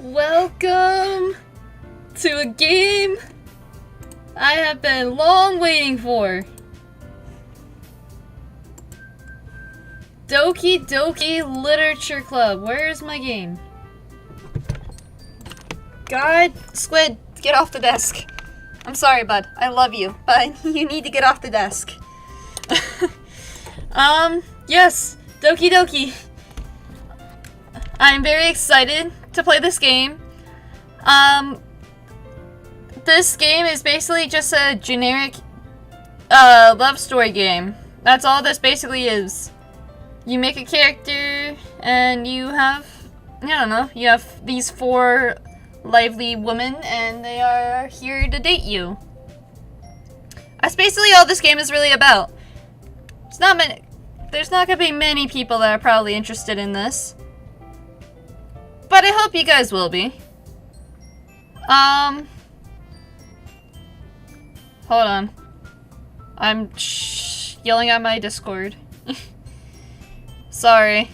Welcome to a game I have been long waiting for. Doki Doki Literature Club. Where is my game? God, Squid, get off the desk. I'm sorry, bud. I love you, but you need to get off the desk. Yes, Doki Doki. I'm very excited to play this game. This game is basically just a generic love story game. That's all this basically is. You make a character and you have, I don't know, you have these 4 lively women and they are here to date you. That's basically all this game is really about. There's not gonna be many people that are probably interested in this. But I hope you guys will be. Hold on. I'm yelling at my Discord. Sorry.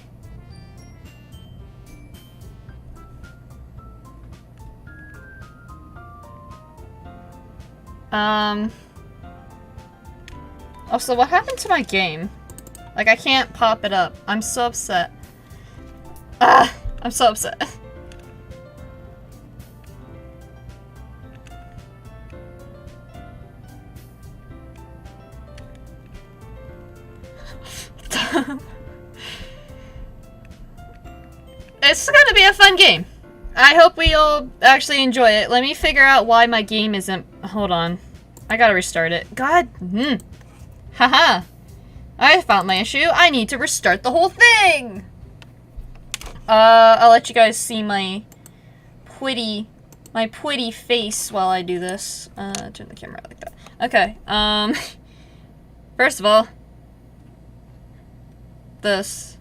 Also, what happened to my game? Like, I can't pop it up. I'm so upset. I'm so upset. It's gonna be a fun game. I hope we all actually enjoy it. Let me figure out why my game isn't... Hold on. I gotta restart it. God. Haha. I found my issue. I need to restart the whole thing! I'll let you guys see my pretty face while I do this. Turn the camera like that. Okay, first of all, this.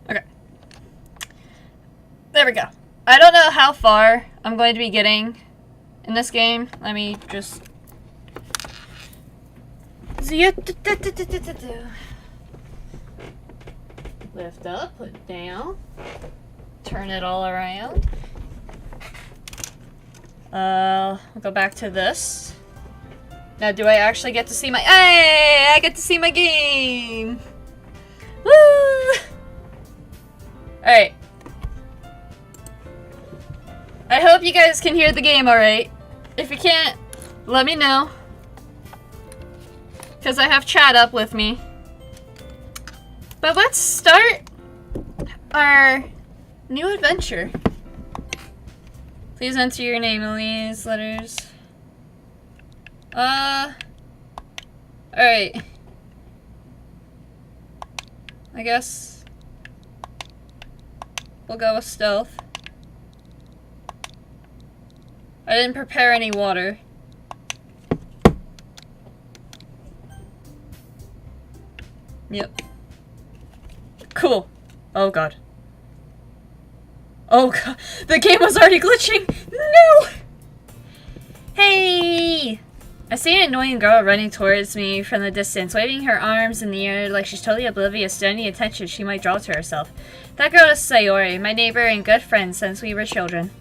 Okay. There we go. I don't know how far I'm going to be getting in this game. Let me just... Lift up, put down, turn it all around. We'll go back to this. Now, do I actually get to see my... Hey! I get to see my game! Woo! Alright. I hope you guys can hear the game alright. If you can't, let me know. Because I have chat up with me. But let's start our new adventure. Please enter your name in these letters. Alright. I guess we'll go with stealth. I didn't prepare any water. Yep. Cool. Oh god. Oh god. The game was already glitching! No! Hey! I see an annoying girl running towards me from the distance, waving her arms in the air like she's totally oblivious to any attention she might draw to herself. That girl is Sayori, my neighbor and good friend since we were children.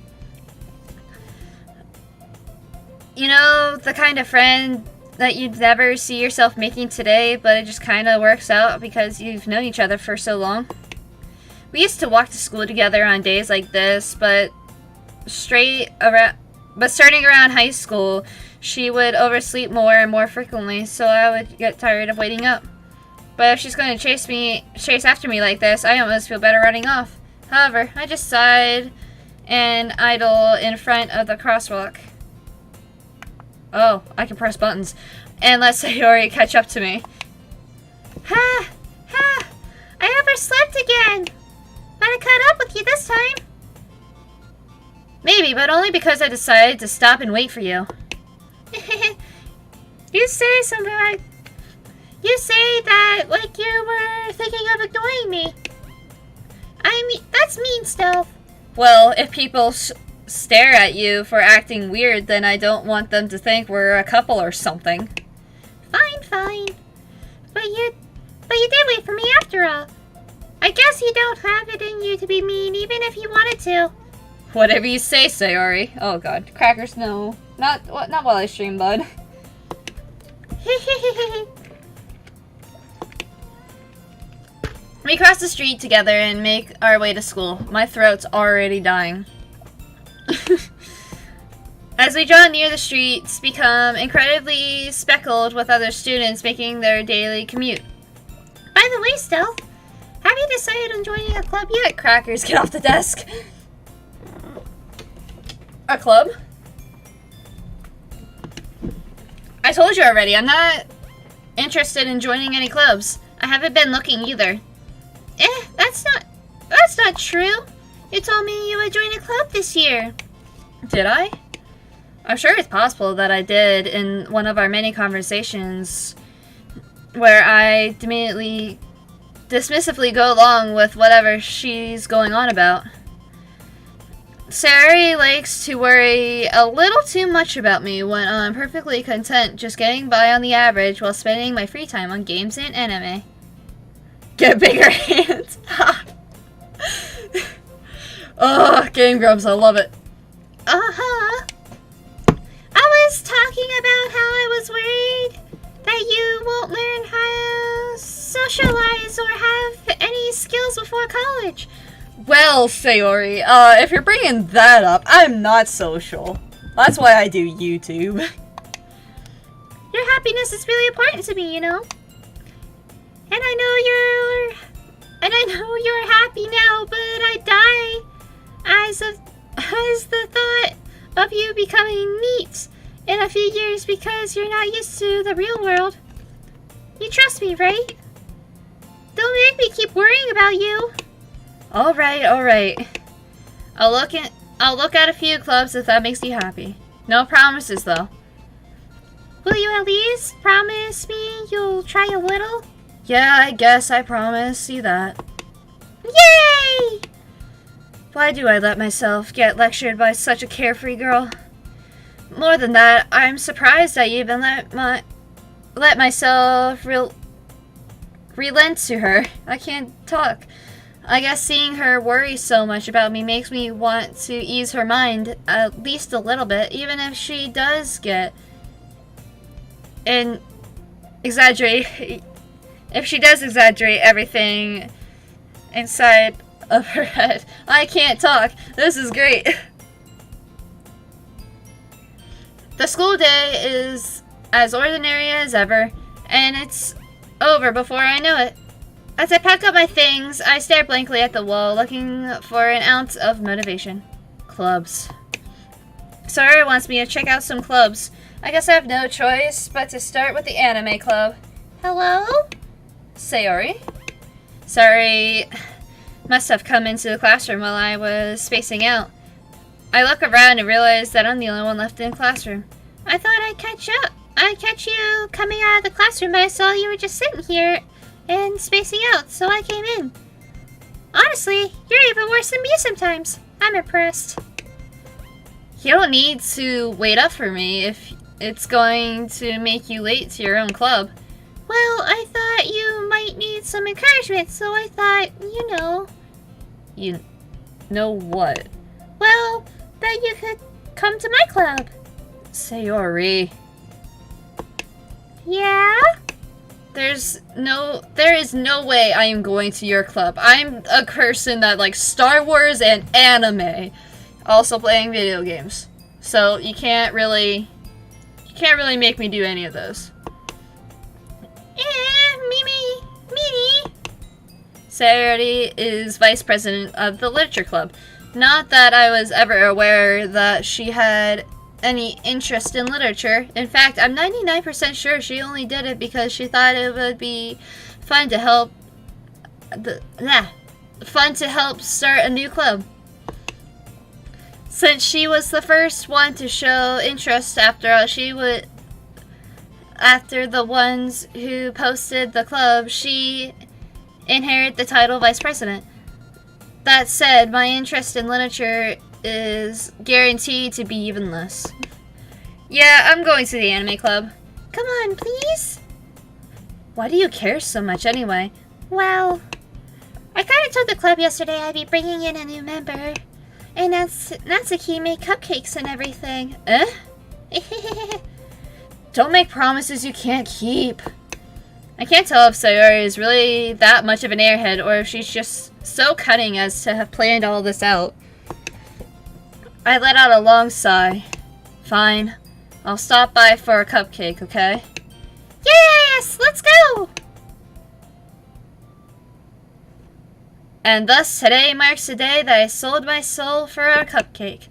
You know, the kind of friend that you'd never see yourself making today, but it just kind of works out because you've known each other for so long. We used to walk to school together on days like this, but starting around high school, she would oversleep more and more frequently, so I would get tired of waiting up. But if she's going to chase after me like this, I almost feel better running off. However, I just sighed and idle in front of the crosswalk. Oh, I can press buttons. And let Sayori catch up to me. Ha! Ha! I overslept again! But I caught up with you this time. Maybe, but only because I decided to stop and wait for you. You say something like... You say that like you were thinking of ignoring me. I mean, that's mean stuff. Well, if people stare at you for acting weird, then I don't want them to think we're a couple or something. Fine, fine. But you did wait for me after all. I guess you don't have it in you to be mean, even if you wanted to. Whatever you say, Sayori. Oh god, crackers, no. Not while I stream, bud. We cross the street together and make our way to school. My throat's already dying. As we draw near, the streets become incredibly speckled with other students making their daily commute. By the way, Stealth, have you decided on joining a club yet? Crackers, get off the desk. A club? I told you already, I'm not interested in joining any clubs. I haven't been looking either. That's not true. You told me you would join a club this year. Did I? I'm sure it's possible that I did in one of our many conversations where I dismissively go along with whatever she's going on about. Sayori likes to worry a little too much about me when I'm perfectly content just getting by on the average while spending my free time on games and anime. Get bigger hands. Oh, Game Grumps, I love it. Uh-huh. I was talking about how I was worried that you won't learn how to socialize or have any skills before college. Well, Sayori, if you're bringing that up, I'm not social. That's why I do YouTube. Your happiness is really important to me, you know? And I know you're happy now, but I die as the thought of you becoming neat in a few years because you're not used to the real world. You trust me, right? Don't make me keep worrying about you. All right. I'll look at a few clubs if that makes you happy. No promises, though. Will you at least promise me you'll try a little? Yeah, I guess I promise you that. Yay! Why do I let myself get lectured by such a carefree girl? More than that, I'm surprised I even let myself relent to her. I can't talk. I guess seeing her worry so much about me makes me want to ease her mind at least a little bit, even if she does get exaggerate everything inside of her head. I can't talk. This is great. The school day is as ordinary as ever, and it's over before I know it. As I pack up my things, I stare blankly at the wall, looking for an ounce of motivation. Clubs. Sayori wants me to check out some clubs. I guess I have no choice but to start with the anime club. Hello? Sayori? Sayori must have come into the classroom while I was spacing out. I look around and realize that I'm the only one left in the classroom. I thought I'd catch you coming out of the classroom, but I saw you were just sitting here and spacing out, so I came in. Honestly, you're even worse than me sometimes. I'm impressed. You don't need to wait up for me if it's going to make you late to your own club. Well, I thought you might need some encouragement, so I thought, you know. You know what? Well, that you could come to my club. Sayori. Yeah? There is no way I am going to your club. I'm a person that likes Star Wars and anime. Also playing video games. So you can't really make me do any of those. Mimi. Sayori is vice president of the literature club. Not that I was ever aware that she had any interest in literature. In fact, I'm 99% sure she only did it because she thought it would be fun to help start a new club. Since she was the first one to show interest after the ones who posted the club, she inherited the title vice president. That said, my interest in literature is guaranteed to be even less. Yeah, I'm going to the anime club. Come on, please. Why do you care so much anyway? Well, I kind of told the club yesterday I'd be bringing in a new member. And Natsuki made cupcakes and everything. Eh? Don't make promises you can't keep. I can't tell if Sayori is really that much of an airhead or if she's just so cunning as to have planned all this out. I let out a long sigh. Fine. I'll stop by for a cupcake, okay? Yes! Let's go! And thus, today marks the day that I sold my soul for a cupcake.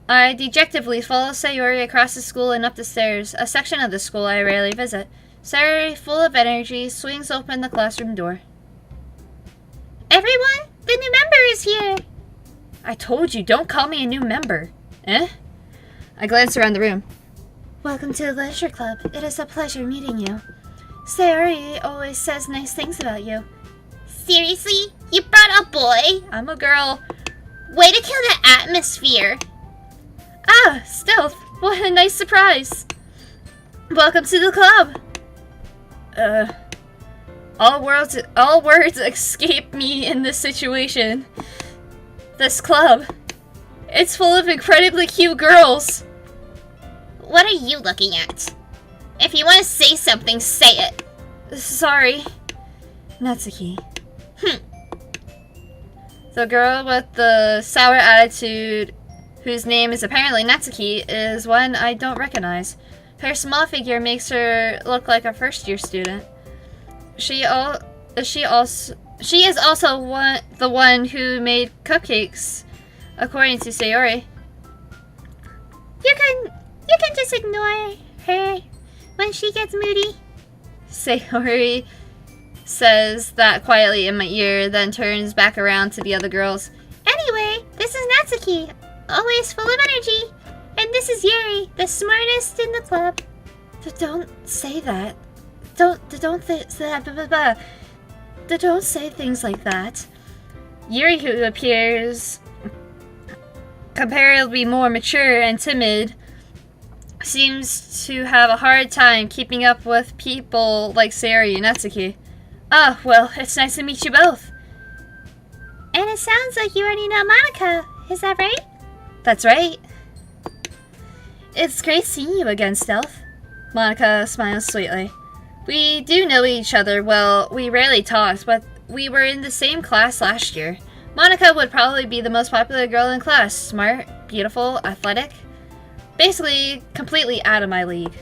I dejectedly follow Sayori across the school and up the stairs, a section of the school I rarely visit. Sayori, full of energy, swings open the classroom door. Everyone, the new member is here! I told you, don't call me a new member. Eh? I glance around the room. Welcome to the Literature Club. It is a pleasure meeting you. Sayori always says nice things about you. Seriously? You brought a boy? I'm a girl. Way to kill the atmosphere. Ah, Stealth. What a nice surprise. Welcome to the club. All words escape me in this situation. This club. It's full of incredibly cute girls. What are you looking at? If you want to say something, say it. Sorry. Natsuki. The girl with the sour attitude, whose name is apparently Natsuki, is one I don't recognize. Her small figure makes her look like a first-year student. She is also the one who made cupcakes, according to Sayori. You can just ignore her when she gets moody. Sayori says that quietly in my ear, then turns back around to the other girls. Anyway, this is Natsuki, always full of energy. And this is Yuri, the smartest in the club. Don't say that. Don't say things like that. Yuri, who appears comparatively more mature and timid, seems to have a hard time keeping up with people like Sayori and Natsuki. Ah, well, it's nice to meet you both. And it sounds like you already know Monika, is that right? That's right. It's great seeing you again, Stealth. Monika smiles sweetly. We do know each other well. We rarely talked, but we were in the same class last year. Monika would probably be the most popular girl in class. Smart, beautiful, athletic. Basically, completely out of my league.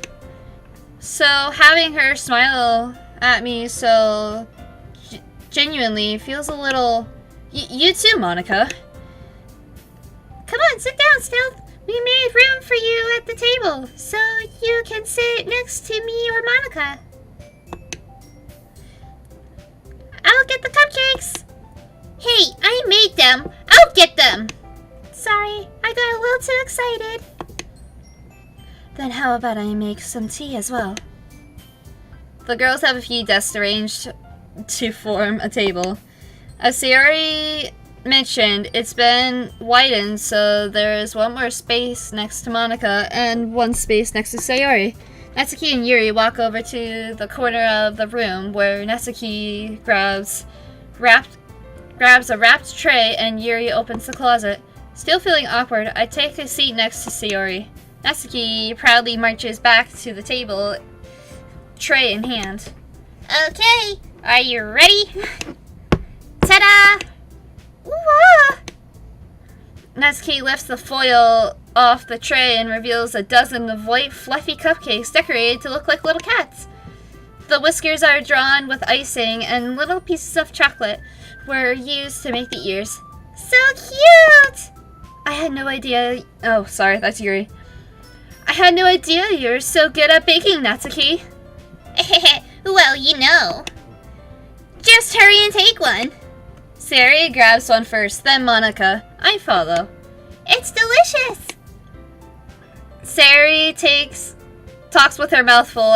So, having her smile at me so genuinely feels a little... You too, Monika. Come on, sit down, Stealth. We made room for you at the table, so you can sit next to me or Monika. I'll get the cupcakes. Hey, I made them. I'll get them. Sorry, I got a little too excited. Then how about I make some tea as well? The girls have a few desks arranged to form a table. As Sayori mentioned, it's been widened, so there is one more space next to Monika and one space next to Sayori. Natsuki and Yuri walk over to the corner of the room where Natsuki grabs a wrapped tray and Yuri opens the closet. Still feeling awkward, I take a seat next to Sayori. Natsuki proudly marches back to the table, tray in hand. Okay, are you ready? Ta-da! Ooh-ah! Natsuki lifts the foil off the tray and reveals a dozen of white, fluffy cupcakes decorated to look like little cats. The whiskers are drawn with icing, and little pieces of chocolate were used to make the ears. So cute! I had no idea. Oh, sorry, that's Yuri. I had no idea you were so good at baking, Natsuki. Well, you know. Just hurry and take one. Sayori grabs one first, then Monica. I follow. It's delicious. Sayori talks with her mouth full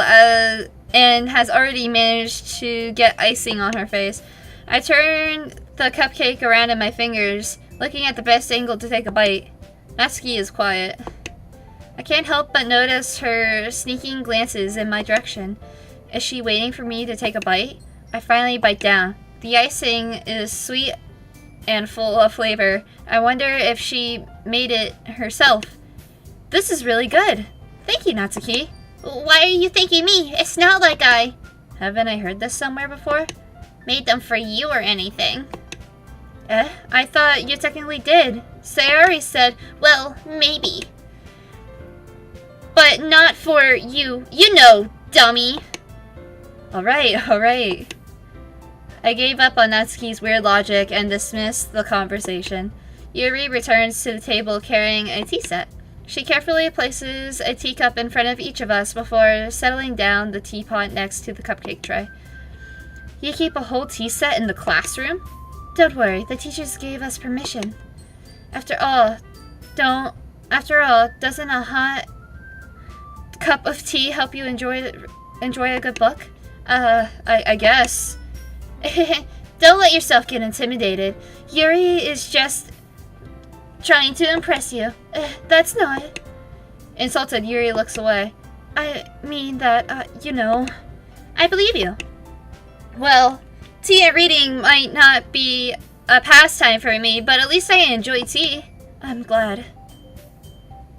and has already managed to get icing on her face. I turn the cupcake around in my fingers, looking at the best angle to take a bite. Natsuki is quiet. I can't help but notice her sneaking glances in my direction. Is she waiting for me to take a bite? I finally bite down. The icing is sweet and full of flavor. I wonder if she made it herself. This is really good. Thank you, Natsuki. Why are you thanking me? It's not like I... Haven't I heard this somewhere before? Made them for you or anything. I thought you technically did. Sayori said, well, maybe. But not for you. You know, dummy. Alright. I gave up on Natsuki's weird logic and dismissed the conversation. Yuri returns to the table carrying a tea set. She carefully places a teacup in front of each of us before settling down the teapot next to the cupcake tray. You keep a whole tea set in the classroom? Don't worry, the teachers gave us permission. After all, doesn't a hot cup of tea help you enjoy a good book? I guess. Don't let yourself get intimidated. Yuri is just trying to impress you. That's not... Insulted, Yuri looks away. I mean that, you know... I believe you. Well, tea and reading might not be a pastime for me, but at least I enjoy tea. I'm glad.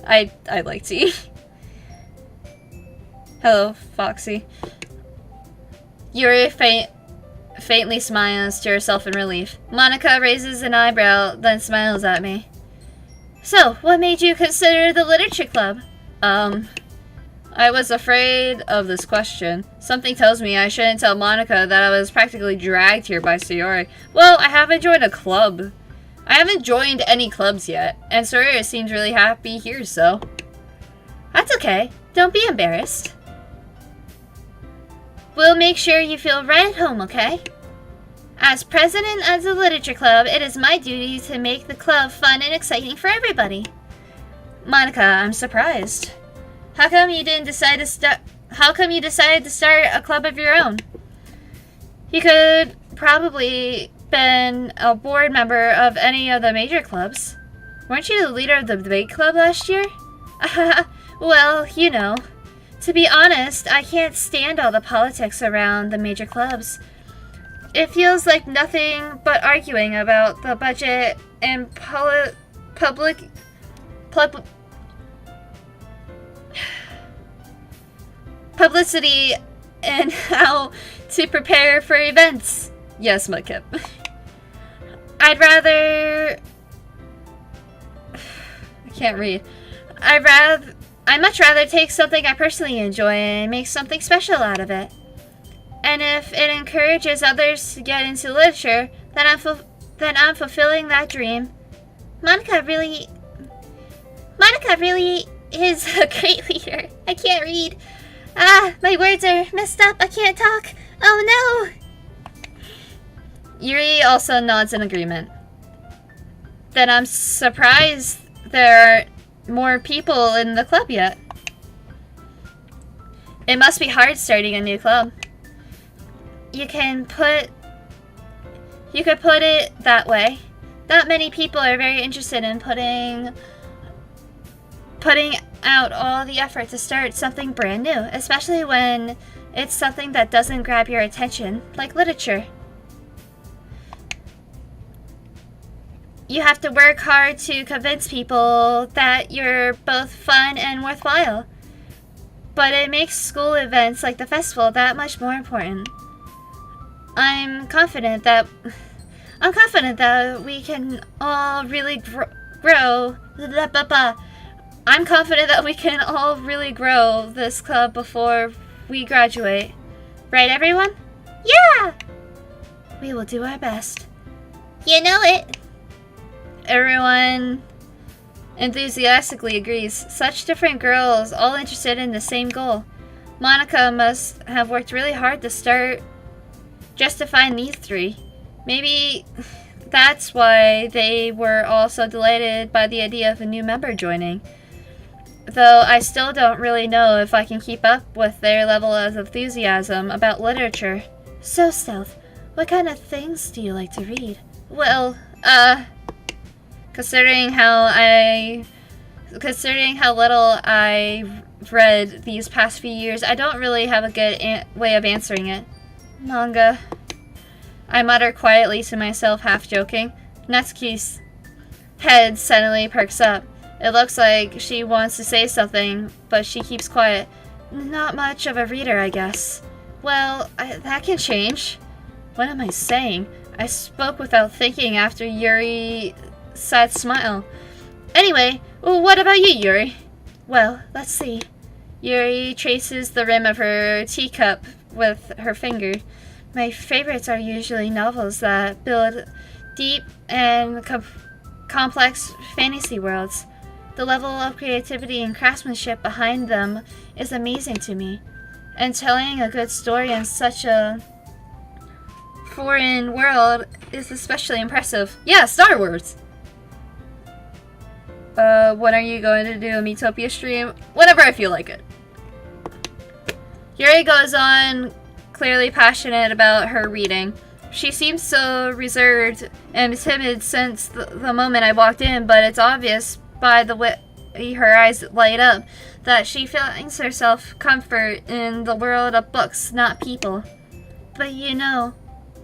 I like tea. Hello, Foxy. Yuri faintly smiles to herself in relief. Monica raises an eyebrow, then smiles at me. So, what made you consider the literature club? I was afraid of this question. Something tells me I shouldn't tell Monica that I was practically dragged here by Sayori. Well, I haven't joined a club. I haven't joined any clubs yet, and Sayori seems really happy here, so... That's okay. Don't be embarrassed. We'll make sure you feel right at home, okay? As president of the literature club, it is my duty to make the club fun and exciting for everybody. Monica, I'm surprised. How come you decided to start a club of your own? You could probably been a board member of any of the major clubs. Weren't you the leader of the debate club last year? Well, you know. To be honest, I can't stand all the politics around the major clubs. It feels like nothing but arguing about the budget and publicity and how to prepare for events. Yes, Mudkip. I'd much rather take something I personally enjoy and make something special out of it. And if it encourages others to get into literature, then I'm fulfilling that dream. Monica really is a great leader. I can't read. My words are messed up. I can't talk. Oh no! Yuri also nods in agreement. Then I'm surprised there aren't more people in the club yet. It must be hard starting a new club. You could put it that way. Not many people are very interested in putting out all the effort to start something brand new, especially when it's something that doesn't grab your attention, like literature. You have to work hard to convince people that you're both fun and worthwhile. But it makes school events like the festival that much more important. I'm confident that we can all really grow. I'm confident that we can all really grow this club before we graduate. Right, everyone? Yeah! We will do our best. You know it. Everyone enthusiastically agrees. Such different girls, all interested in the same goal. Monica must have worked really hard to start just to find these three. Maybe that's why they were all so delighted by the idea of a new member joining. Though I still don't really know if I can keep up with their level of enthusiasm about literature. So, Stealth, what kind of things do you like to read? Well, considering how little I read these past few years, I don't really have a good way of answering it. Manga. I mutter quietly to myself, half joking. Natsuki's head suddenly perks up. It looks like she wants to say something, but she keeps quiet. Not much of a reader, I guess. Well, that can change. What am I saying? I spoke without thinking after Yuri's sad smile. Anyway, what about you, Yuri? Well, let's see. Yuri traces the rim of her teacup with her finger. My favorites are usually novels that build deep and complex fantasy worlds. The level of creativity and craftsmanship behind them is amazing to me. And telling a good story in such a foreign world is especially impressive. Yeah, Star Wars! When are you going to do a Miitopia stream? Whenever I feel like it. Yuri goes on, clearly passionate about her reading. She seems so reserved and timid since the moment I walked in, but it's obvious by the way her eyes light up that she finds herself comfort in the world of books, not people. But you know,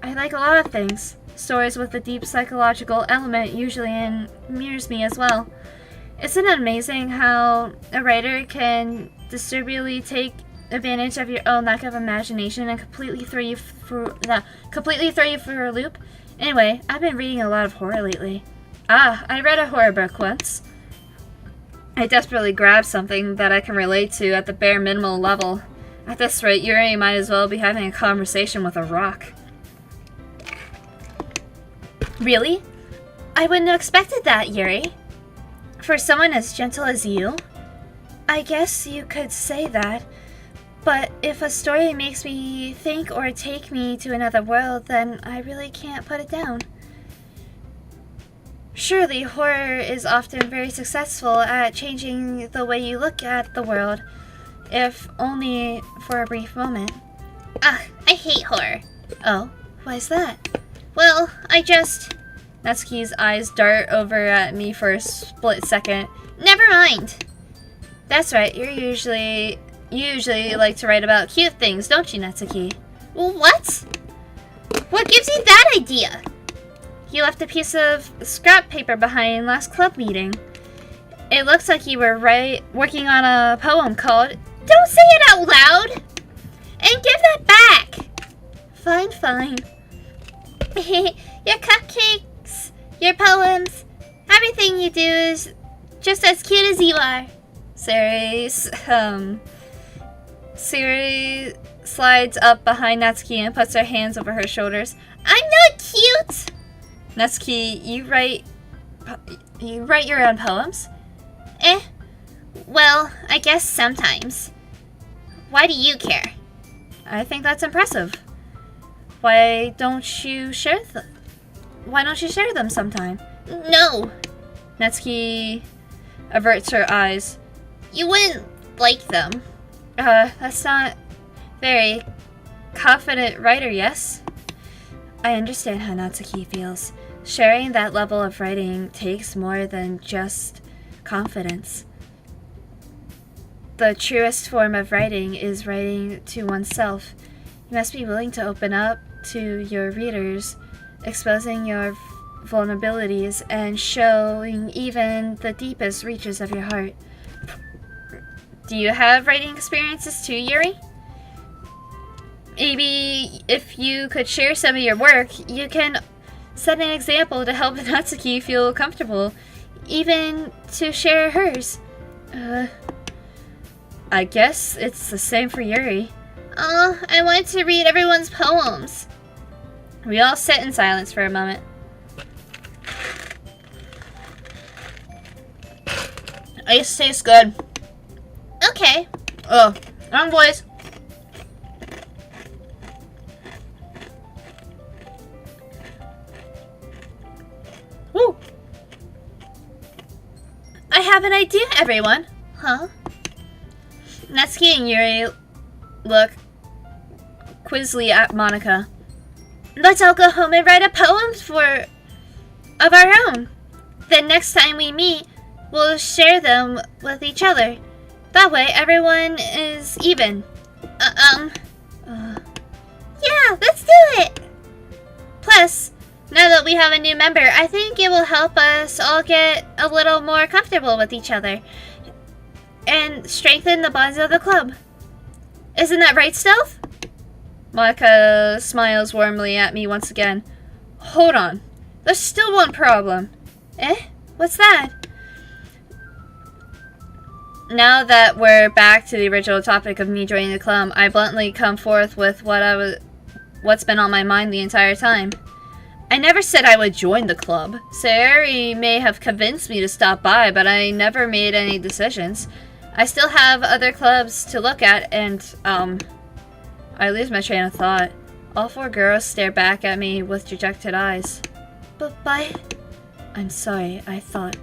I like a lot of things. Stories with a deep psychological element usually endears me as well. Isn't it amazing how a writer can deliberately take advantage of your own lack of imagination and completely throw you for a loop? Anyway, I've been reading a lot of horror lately. I read a horror book once. I desperately grabbed something that I can relate to at the bare minimal level. At this rate, Yuri might as well be having a conversation with a rock. Really? I wouldn't have expected that, Yuri. For someone as gentle as you? I guess you could say that. But if a story makes me think or take me to another world, then I really can't put it down. Surely, horror is often very successful at changing the way you look at the world, if only for a brief moment. Ugh, I hate horror. Oh, why is that? Well, Natsuki's eyes dart over at me for a split second. Never mind. That's right, you usually like to write about cute things, don't you, Natsuki? What? What gives you that idea? You left a piece of scrap paper behind last club meeting. It looks like you were working on a poem called... Don't say it out loud! And give that back! Fine. Your cupcakes, your poems, everything you do is just as cute as you are. Siri slides up behind Natsuki and puts her hands over her shoulders. I'm not cute! Natsuki, you write your own poems? Well, I guess sometimes. Why do you care? I think that's impressive. Why don't you share them sometime? No. Natsuki averts her eyes. You wouldn't like them. That's not very confident writer, yes? I understand how Natsuki feels. Sharing that level of writing takes more than just confidence. The truest form of writing is writing to oneself. You must be willing to open up to your readers, exposing your vulnerabilities and showing even the deepest reaches of your heart. Do you have writing experiences too, Yuri? Maybe if you could share some of your work, you can set an example to help Natsuki feel comfortable, even to share hers. I guess it's the same for Yuri. Oh, I wanted to read everyone's poems. We all sit in silence for a moment. Ice tastes good. Okay. Oh, wrong boys. Woo! I have an idea, everyone. Huh? Natsuki and Yuri look quizzly at Monika. Let's all go home and write a poem of our own. Then next time we meet, we'll share them with each other. That way, everyone is even. Yeah, let's do it! Plus, now that we have a new member, I think it will help us all get a little more comfortable with each other and strengthen the bonds of the club. Isn't that right, Stealth? Monika smiles warmly at me once again. Hold on. There's still one problem. Eh? What's that? Now that we're back to the original topic of me joining the club, I bluntly come forth with what's been on my mind the entire time. I never said I would join the club. Sayori may have convinced me to stop by, but I never made any decisions. I still have other clubs to look at, and, I lose my train of thought. All four girls stare back at me with dejected eyes. But I'm sorry, I thought.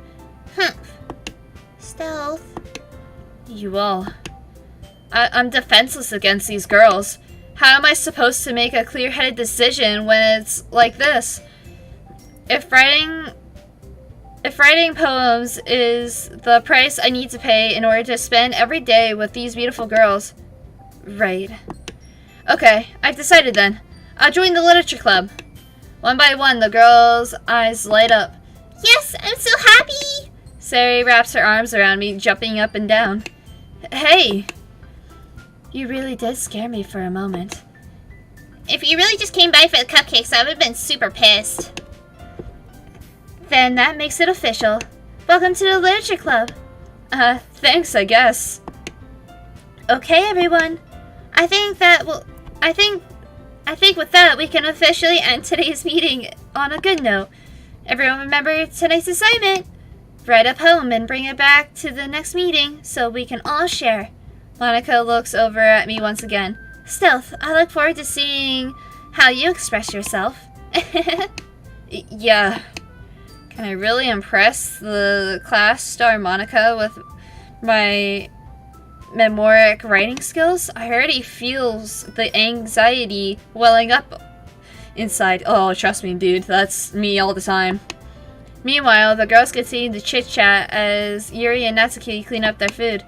Stealth. You all. I'm defenseless against these girls. How am I supposed to make a clear-headed decision when it's like this? If writing poems is the price I need to pay in order to spend every day with these beautiful girls. Right. Okay, I've decided then. I'll join the literature club. One by one, the girls' eyes light up. Yes, I'm so happy! Sayori wraps her arms around me, jumping up and down. Hey! You really did scare me for a moment. If you really just came by for the cupcakes, I would have been super pissed. Then that makes it official. Welcome to the literature club. Thanks, I guess. Okay, everyone. I think with that we can officially end today's meeting on a good note. Everyone remember tonight's assignment. Write a poem and bring it back to the next meeting so we can all share. Monika looks over at me once again. Stealth, I look forward to seeing how you express yourself. Yeah. Can I really impress the class star Monika with my memoiric writing skills? I already feels the anxiety welling up inside. Oh, trust me, dude. That's me all the time. Meanwhile, the girls continue to chit-chat as Yuri and Natsuki clean up their food.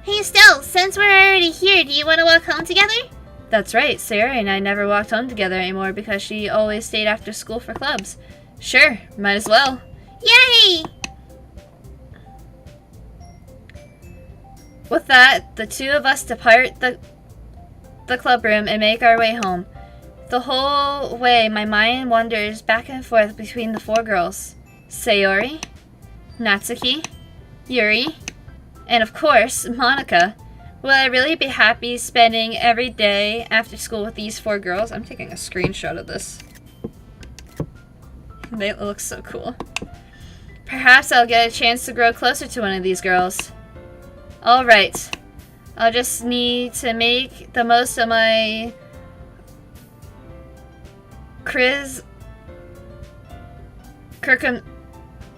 Hey, Stealth, since we're already here, do you want to walk home together? That's right. Sayori and I never walked home together anymore because she always stayed after school for clubs. Sure, might as well. Yay! With that, the two of us depart the club room and make our way home. The whole way, my mind wanders back and forth between the four girls. Sayori, Natsuki, Yuri, and of course, Monika. Will I really be happy spending every day after school with these four girls? I'm taking a screenshot of this. They look so cool. Perhaps I'll get a chance to grow closer to one of these girls. Alright. I'll just need to make the most of my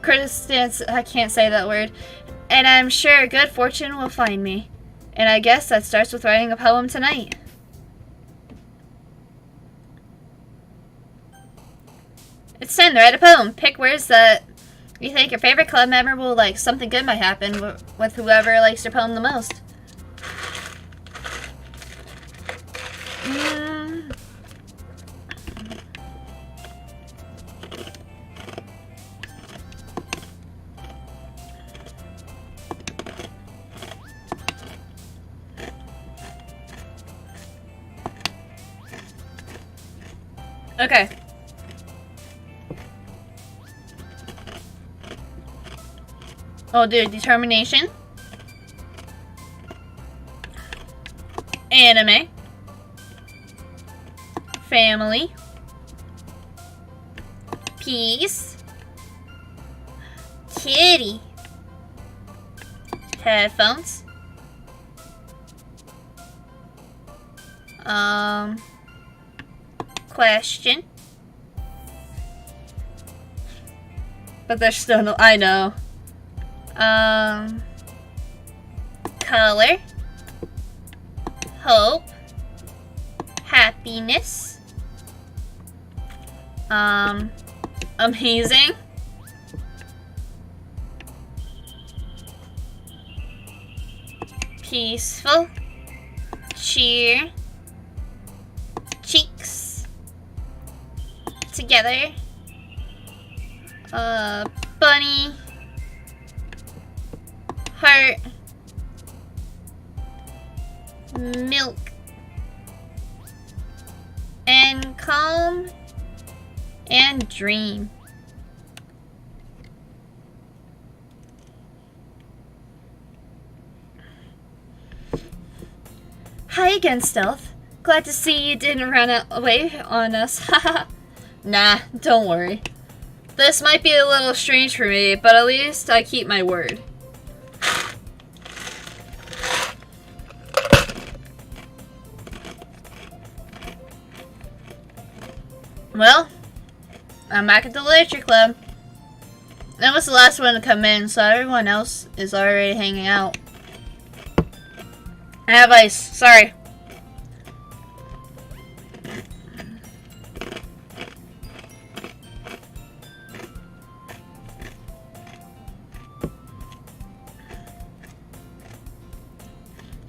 Circumstance, I can't say that word. And I'm sure good fortune will find me. And I guess that starts with writing a poem tonight. It's time to write a poem. Pick words that you think your favorite club member will like. Something good might happen with whoever likes your poem the most. Okay. Oh, dude, determination. Anime. Family. Peace. Kitty. Headphones. Question. But there's still no, I know. Color. Hope. Happiness. Amazing. Peaceful. Cheer. Cheeks. Together. Bunny. Heart. Milk. And calm. And dream. Hi again, Stealth. Glad to see you didn't run away on us. Haha. Nah, don't worry. This might be a little strange for me, but at least I keep my word. Well, I'm back at the Literature Club. I was the last one to come in, so everyone else is already hanging out. I have ice. Sorry.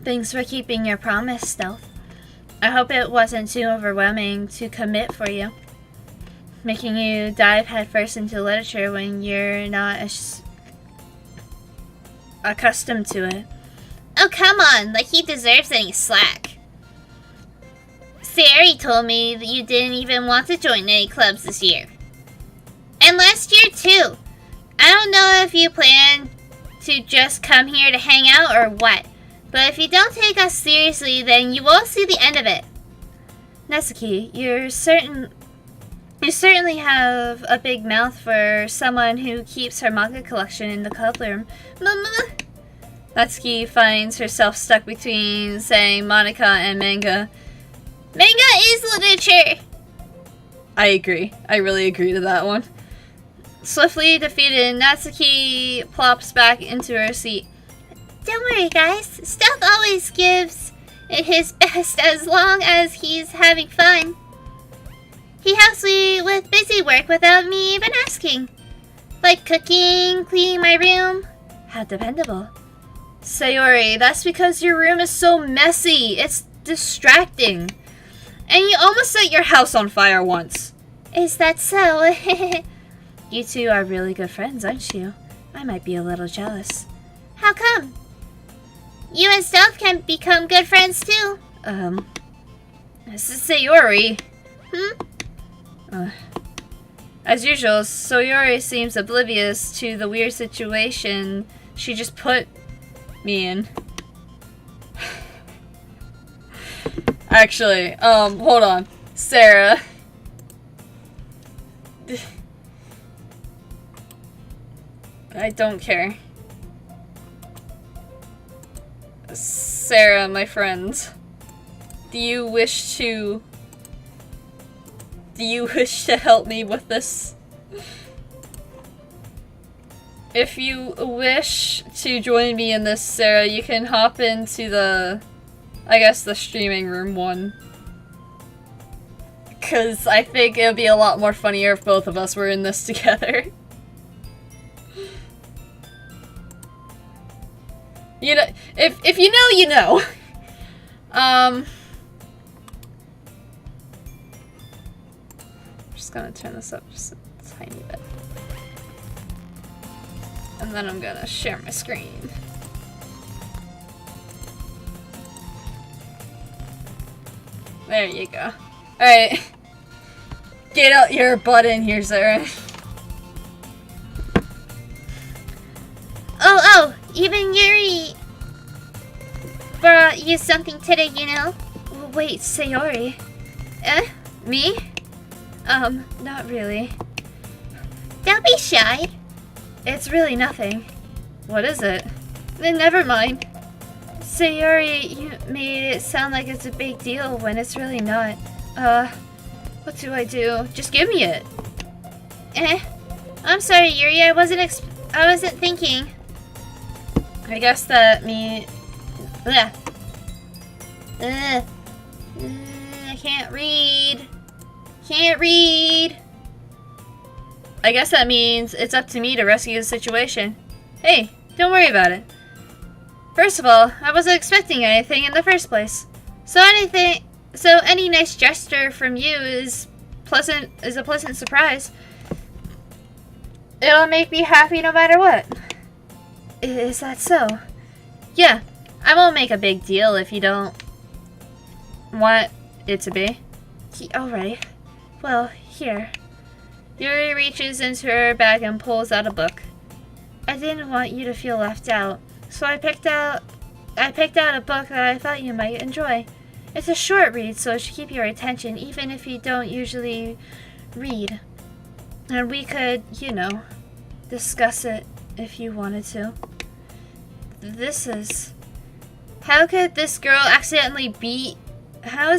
Thanks for keeping your promise, Stealth. I hope it wasn't too overwhelming to commit for you, making you dive headfirst into literature when you're not accustomed to it. Oh, come on, like he deserves any slack. Sayori told me that you didn't even want to join any clubs this year. And last year, too. I don't know if you plan to just come here to hang out or what, but if you don't take us seriously, then you won't see the end of it. Natsuki, you certainly have a big mouth for someone who keeps her manga collection in the club room. Natsuki finds herself stuck between saying Monica and manga. Manga is literature! I agree. I really agree to that one. Swiftly defeated, Natsuki plops back into her seat. Don't worry, guys. Stealth always gives it his best as long as he's having fun. He helps me with busy work without me even asking. Like cooking, cleaning my room. How dependable. Sayori, that's because your room is so messy. It's distracting. And you almost set your house on fire once. Is that so? You two are really good friends, aren't you? I might be a little jealous. How come? You and Stealth can become good friends too. This is Sayori. As usual, Sayori seems oblivious to the weird situation she just put me in. Actually, hold on. Sarah. I don't care. Sarah, my friend. Do you wish to help me with this? If you wish to join me in this, Sarah, you can hop into the, I guess, the streaming room one. Because I think it would be a lot more funnier if both of us were in this together. You know, if you know, you know. I'm just gonna turn this up just a tiny bit. And then I'm gonna share my screen. There you go. Alright. Get out your butt in here, Sarah. Oh, even Yuri brought you something today, you know? Wait, Sayori. Me? Not really. Don't be shy. It's really nothing. What is it? Then never mind. Sayori, you made it sound like it's a big deal when it's really not. What do I do? Just give me it. I'm sorry, Yuri. I wasn't thinking. I guess that me. Ugh. I can't read. Can't read. I guess that means it's up to me to rescue the situation. Hey, don't worry about it. First of all, I wasn't expecting anything in the first place. So any nice gesture from you is a pleasant surprise. It'll make me happy no matter what. Is that so? Yeah, I won't make a big deal if you don't want it to be. Alright. Well, here. Yuri reaches into her bag and pulls out a book. I didn't want you to feel left out, so I picked out a book that I thought you might enjoy. It's a short read, so it should keep your attention even if you don't usually read. And we could, discuss it if you wanted to. How is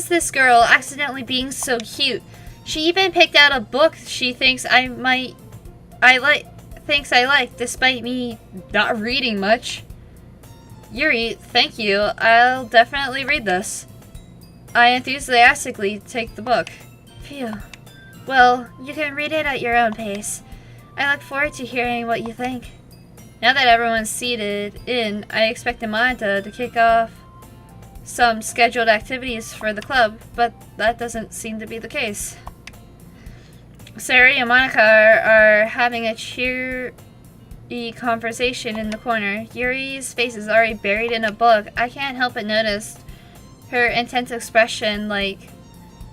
this girl accidentally being so cute? She even picked out a book she thinks I like, despite me not reading much. Yuri, thank you. I'll definitely read this. I enthusiastically take the book. Phew. Well, you can read it at your own pace. I look forward to hearing what you think. Now that everyone's seated in, I expect Amanda to kick off some scheduled activities for the club, but that doesn't seem to be the case. Sari and Monica are having a cheery conversation in the corner. Yuri's face is already buried in a book. I can't help but notice her intense expression, like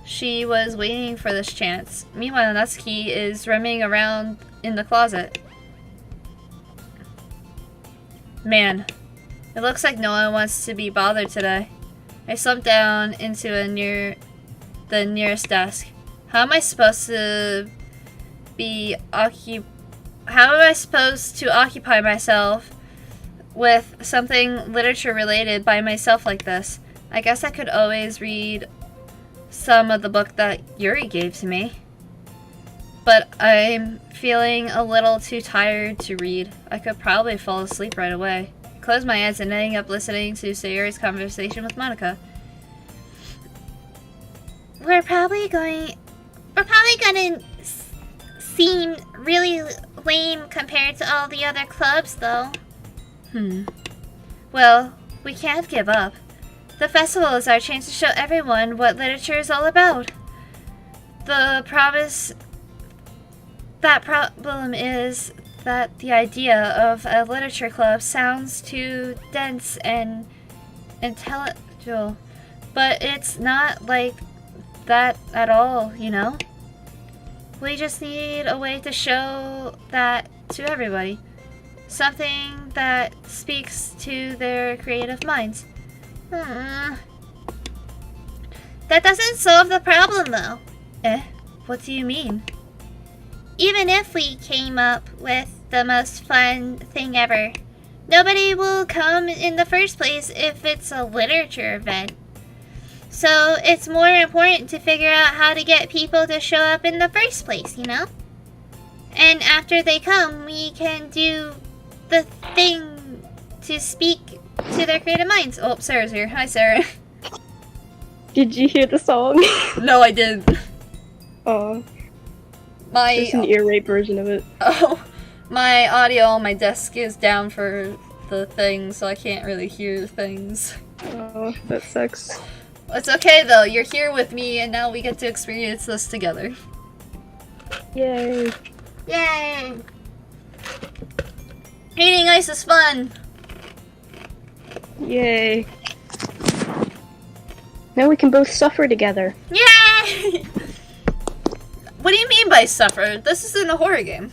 she was waiting for this chance. Meanwhile, Natsuki is roaming around in the closet. Man, it looks like no one wants to be bothered today. I slumped down into the nearest desk. How am I supposed to occupy myself with something literature related by myself like this? I guess I could always read some of the book that Yuri gave to me. But I'm feeling a little too tired to read. I could probably fall asleep right away. Close my eyes and ending up listening to Sayori's conversation with Monica. We're probably gonna seem really lame compared to all the other clubs, though. Well, we can't give up. The festival is our chance to show everyone what literature is all about. The problem is that the idea of a literature club sounds too dense and intellectual, but it's not like that at all, We just need a way to show that to everybody. Something that speaks to their creative minds. That doesn't solve the problem, though. What do you mean? Even if we came up with the most fun thing ever, nobody will come in the first place if it's a literature event. So it's more important to figure out how to get people to show up in the first place, And after they come, we can do the thing to speak to their creative minds. Oh, Sarah's here. Hi, Sarah. Did you hear the song? No, I didn't. Oh. Just an ear rape version of it. Oh. My audio on my desk is down for the thing, so I can't really hear things. Oh, that sucks. It's okay, though. You're here with me, and now we get to experience this together. Yay. Yay! Eating ice is fun! Yay. Now we can both suffer together. Yay! What do you mean by suffer? This isn't a horror game.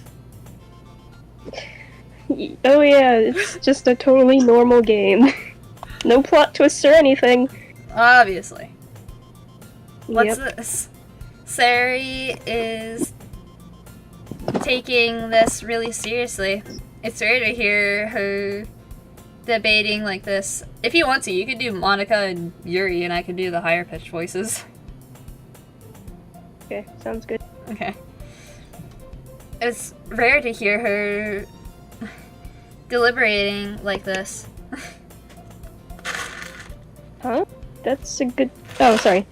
Oh yeah, it's just a totally normal game. No plot twists or anything. Obviously. What's Yep. this? Sari is taking this really seriously. It's rare to hear her debating like this. If you want to, you could do Monica and Yuri, and I could do the higher pitched voices. Okay, sounds good. Okay. It's rare to hear her deliberating like this. Huh? That's a good... Oh, sorry.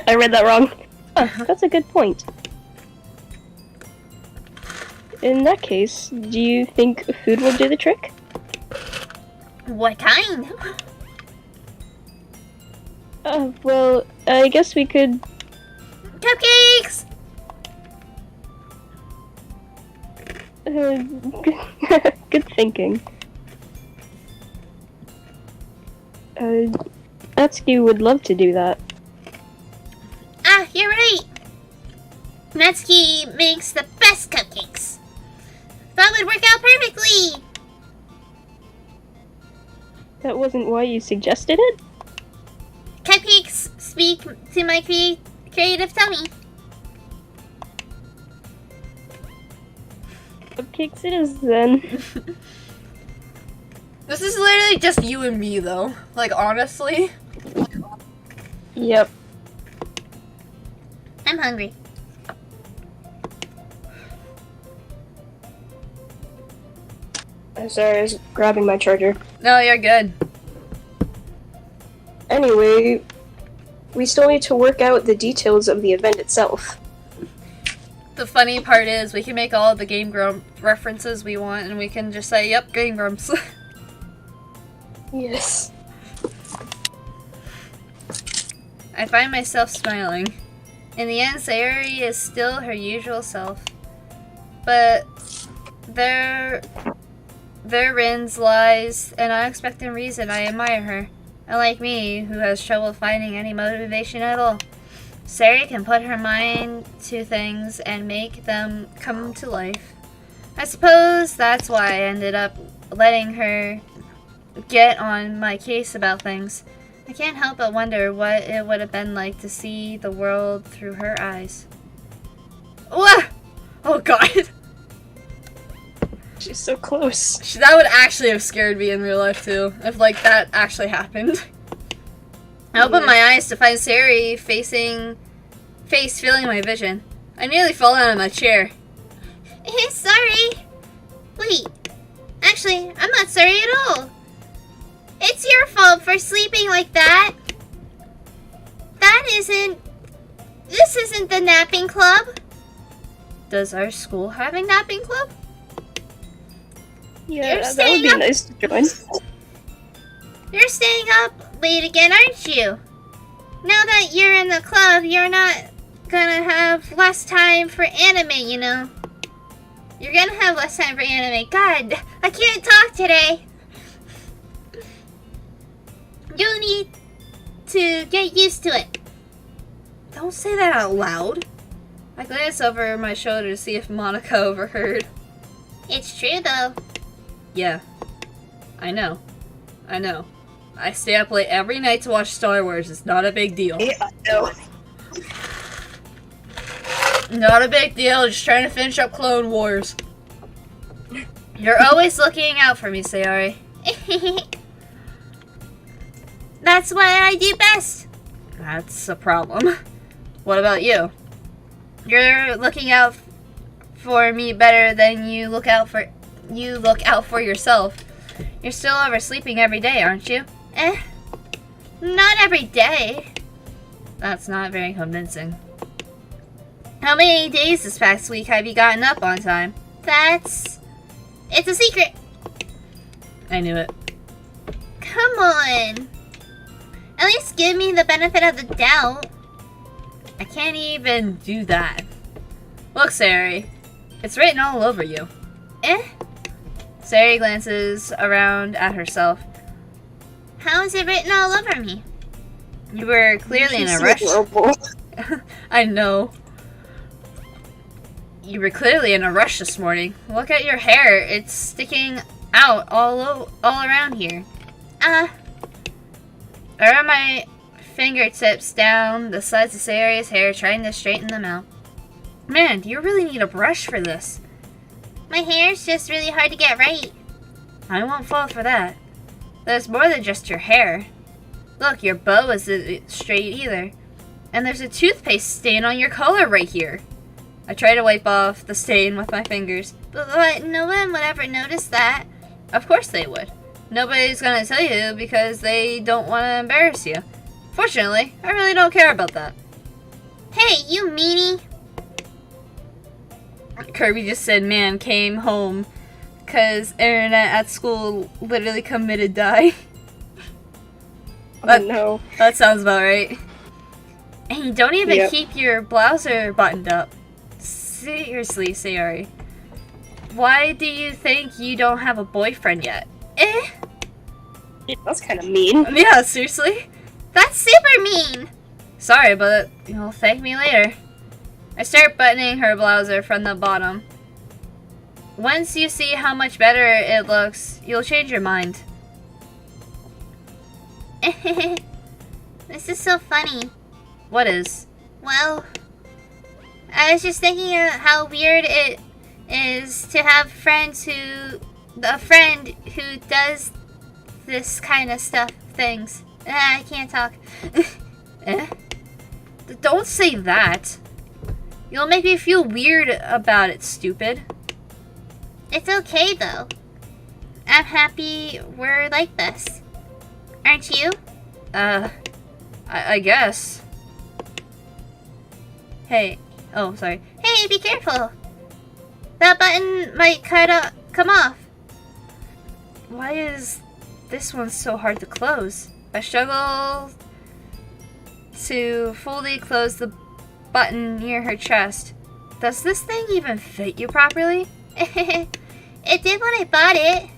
I read that wrong. Huh, that's a good point. In that case, do you think food will do the trick? What kind? Well, I guess we could... Cupcakes! Good thinking. Natsuki would love to do that. Ah, you're right. Natsuki makes the best cupcakes. That would work out perfectly. That wasn't why you suggested it? Cupcakes speak to my creative tummy. Cupcakes it is, then. This is literally just you and me, though. Like, honestly. Yep. I'm hungry. I'm sorry, I was grabbing my charger. No, you're good. Anyway, we still need to work out the details of the event itself. The funny part is, we can make all of the Game Grumps references we want, and we can just say, yep, Game Grumps. Yes. I find myself smiling. In the end, Sayori is still her usual self. But therein lies an unexpected reason I admire her. Unlike me, who has trouble finding any motivation at all. Sayori can put her mind to things and make them come to life. I suppose that's why I ended up letting her get on my case about things. I can't help but wonder what it would have been like to see the world through her eyes. Wah! Oh god. She's so close. That would actually have scared me in real life too, if like that actually happened. I opened my eyes to find Sayori filling my vision. I nearly fell out of my chair. Sorry. Wait. Actually, I'm not sorry at all. It's your fault for sleeping like that. This isn't the napping club. Does our school have a napping club? Yeah, that would be nice to join. You're staying up late again, aren't you? Now that you're in the club, you're not gonna have less time for anime, you know. You're gonna have less time for anime. God, I can't talk today. You'll need to get used to it. Don't say that out loud. I glanced over my shoulder to see if Monica overheard. It's true, though. Yeah. I know. I stay up late every night to watch Star Wars. It's not a big deal. Yeah, I know. Not a big deal, just trying to finish up Clone Wars. You're always looking out for me, Sayori. That's what I do best. That's a problem. What about you? You're looking out for me better than you look out for yourself. You're still oversleeping every day, aren't you? Not every day. That's not very convincing. How many days this past week have you gotten up on time? It's a secret. I knew it. Come on. At least give me the benefit of the doubt. I can't even do that. Look, Sayori. It's written all over you. Sayori glances around at herself. How is it written all over me? You were clearly in a rush. I know. You were clearly in a rush this morning. Look at your hair. It's sticking out all around here. I run my fingertips down the sides of Sayori's hair, trying to straighten them out. Man, you really need a brush for this. My hair's just really hard to get right. I won't fall for that. There's more than just your hair. Look, your bow isn't straight either. And there's a toothpaste stain on your collar right here. I try to wipe off the stain with my fingers. But no one would ever notice that. Of course they would. Nobody's gonna tell you because they don't want to embarrass you. Fortunately, I really don't care about that. Hey, you meanie. Kirby just said, man, came home because internet at school literally committed die. Oh no. That sounds about right. And you don't even Yep. keep your blouser buttoned up. Seriously, Sayori. Why do you think you don't have a boyfriend yet? Yeah, that's kind of mean. Yeah, seriously? That's super mean. Sorry, but you'll thank me later. I start buttoning her blouser from the bottom. Once you see how much better it looks, you'll change your mind. This is so funny. What is? Well, I was just thinking of how weird it is to have a friend who does this kind of things. I can't talk. Don't say that. You'll make me feel weird about it, stupid. It's okay though. I'm happy we're like this. Aren't you? I guess. Hey. Oh, sorry. Hey, be careful. That button might come off. Why is this one so hard to close? I struggle to fully close the button near her chest. Does this thing even fit you properly? It did when I bought it.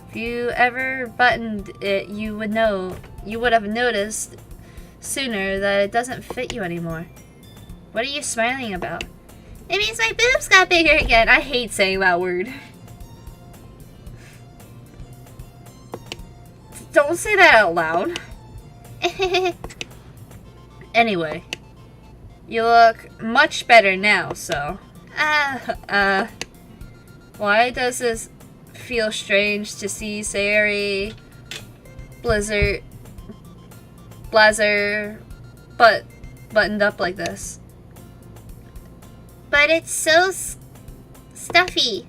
If you ever buttoned it, you would have noticed sooner that it doesn't fit you anymore. What are you smiling about? It means my boobs got bigger again. I hate saying that word. Don't say that out loud. Anyway, you look much better now, so. Why does this feel strange to see Sayori, Blazer, buttoned up like this? But it's so stuffy.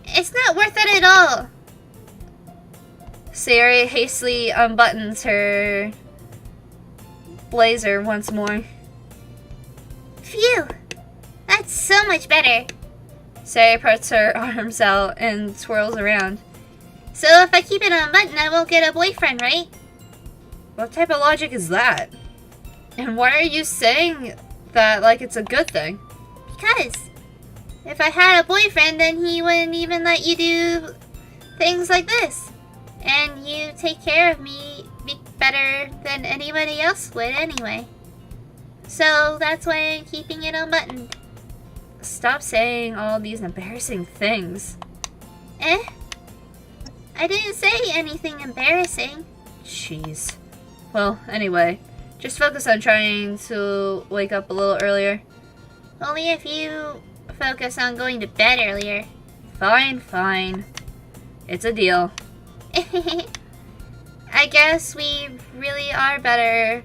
It's not worth it at all. Sayori hastily unbuttons her blazer once more. Phew! That's so much better. Sayori puts her arms out and twirls around. So if I keep it unbuttoned, I won't get a boyfriend, right? What type of logic is that? And why are you saying that like it's a good thing? Because if I had a boyfriend, then he wouldn't even let you do things like this. And you take care of me better than anybody else would anyway. So that's why I'm keeping it unbuttoned. Stop saying all these embarrassing things. I didn't say anything embarrassing. Jeez. Well, anyway, just focus on trying to wake up a little earlier. Only if you focus on going to bed earlier. Fine. It's a deal. I guess we really are better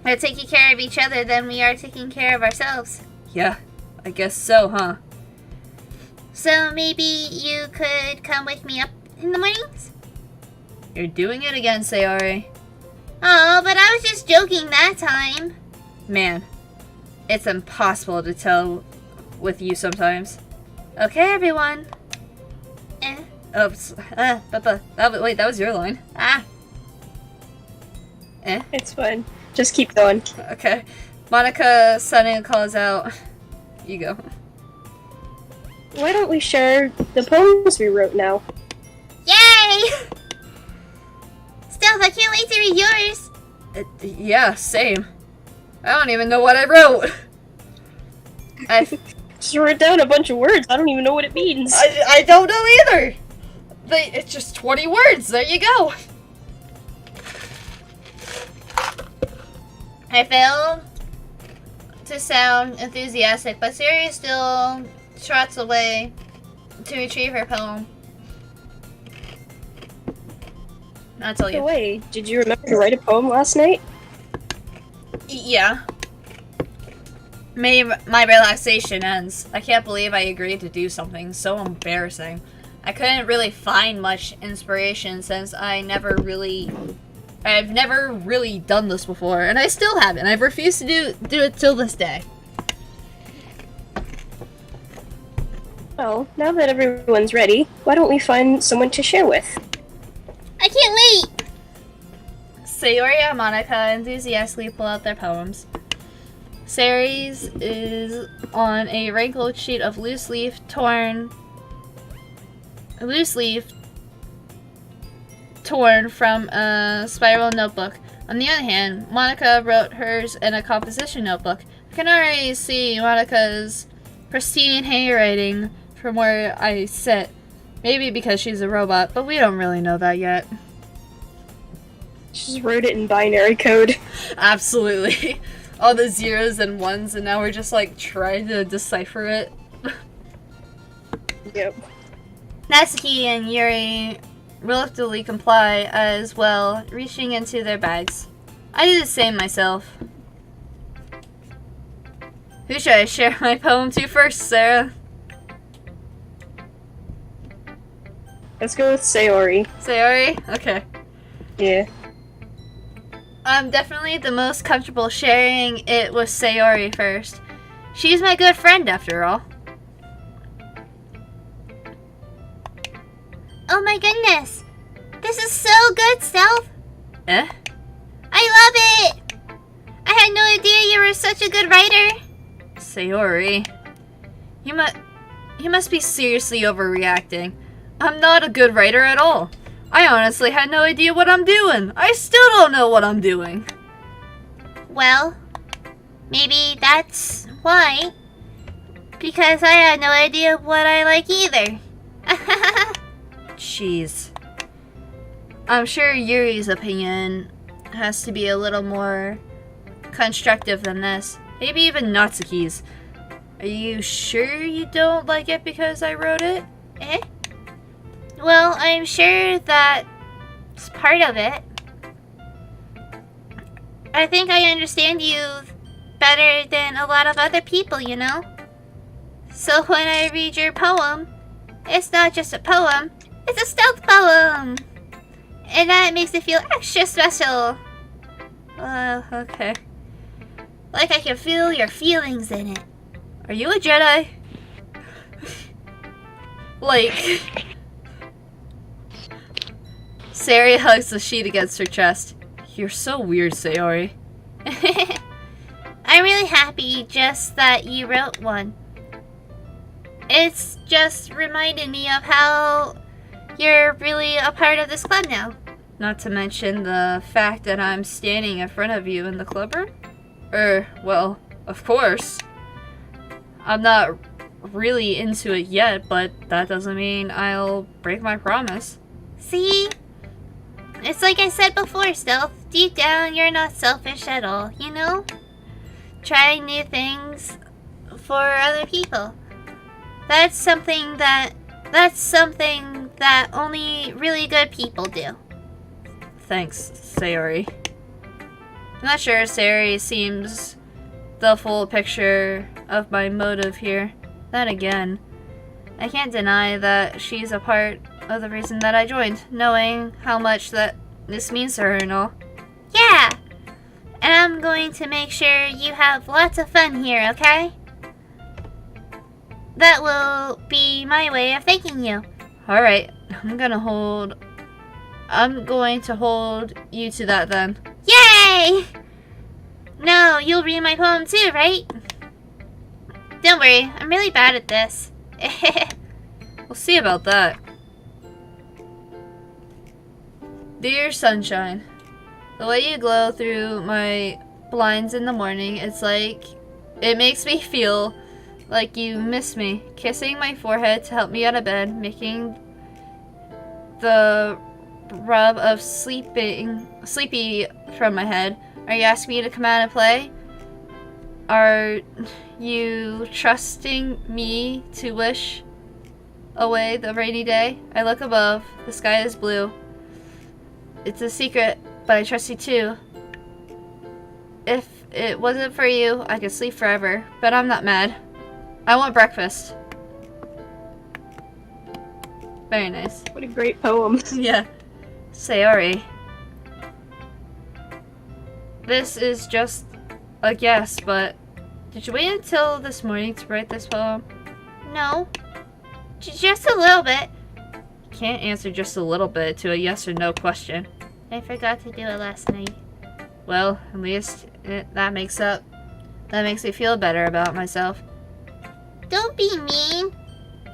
at taking care of each other than we are taking care of ourselves. Yeah, I guess so, huh? So maybe you could come wake me up in the mornings? You're doing it again, Sayori. Oh, but I was just joking that time. Man, it's impossible to tell with you sometimes. Okay, everyone. Oops. Wait, that was your line. It's fine. Just keep going. Okay. Monica suddenly calls out. You go. Why don't we share the poems we wrote now? Yay! Stealth, I can't wait to read yours. Yeah, same. I don't even know what I wrote. I Just wrote down a bunch of words. I don't even know what it means. I don't know either. It's just 20 words. There you go. I failed to sound enthusiastic, but Sayori still trots away to retrieve her poem. I'll tell By the you. way, did you remember to write a poem last night? Yeah. My relaxation ends. I can't believe I agreed to do something so embarrassing. I couldn't really find much inspiration since I've never really done this before, and I still haven't. I've refused to do it till this day. Well, now that everyone's ready, why don't we find someone to share with? I can't wait! Sayori and Monica enthusiastically pull out their poems. Sayori's is on a wrinkled sheet of loose leaf torn from a spiral notebook. On the other hand, Monica wrote hers in a composition notebook. I can already see Monica's pristine handwriting from where I sit. Maybe because she's a robot, but we don't really know that yet. She just wrote it in binary code. Absolutely. All the zeros and ones, and now we're just like trying to decipher it. Yep. Natsuki and Yuri reluctantly comply as well, reaching into their bags. I do the same myself. Who should I share my poem to first, Sarah? Let's go with Sayori. Sayori? Okay. Yeah. I'm definitely the most comfortable sharing it with Sayori first. She's my good friend, after all. Oh my goodness! This is so good, Stealth! Eh? I love it! I had no idea you were such a good writer. Sayori. You must be seriously overreacting. I'm not a good writer at all. I honestly had no idea what I'm doing. I still don't know what I'm doing. Well, maybe that's why. Because I had no idea what I like either. Jeez. I'm sure Yuri's opinion has to be a little more constructive than this. Maybe even Natsuki's. Are you sure you don't like it because I wrote it? Eh? Well, I'm sure that's part of it. I think I understand you better than a lot of other people, you know? So when I read your poem, it's not just a poem, it's a stealth poem! And that makes it feel extra special. Okay. Like I can feel your feelings in it. Are you a Jedi? Like... Sayori hugs the sheet against her chest. You're so weird, Sayori. I'm really happy just that you wrote one. It's just reminded me of how you're really a part of this club now. Not to mention the fact that I'm standing in front of you in the clubroom? Well, of course. I'm not really into it yet, but that doesn't mean I'll break my promise. See? It's like I said before, Stealth. Deep down, you're not selfish at all, you know? Trying new things for other people. That's something that only really good people do. Thanks, Sayori. I'm not sure Sayori seems the full picture of my motive here. Then again, I can't deny that she's a part of the reason that I joined, knowing how much that this means to her and all. Yeah! And I'm going to make sure you have lots of fun here, okay? That will be my way of thanking you. Alright, I'm going to hold you to that then. Yay! No, you'll read my poem too, right? Don't worry, I'm really bad at this. We'll see about that. Dear Sunshine, the way you glow through my blinds in the morning, it makes me feel like you miss me. Kissing my forehead to help me out of bed, making the rub of sleepy from my head. Are you asking me to come out and play? Are you trusting me to wish away the rainy day? I look above. The sky is blue. It's a secret, but I trust you too. If it wasn't for you, I could sleep forever, but I'm not mad. I want breakfast. Very nice. What a great poem. Yeah. Sayori. This is just a guess, but did you wait until this morning to write this poem? No. Just a little bit. You can't answer just a little bit to a yes or no question. I forgot to do it last night. Well, at least that makes me feel better about myself. Don't be mean.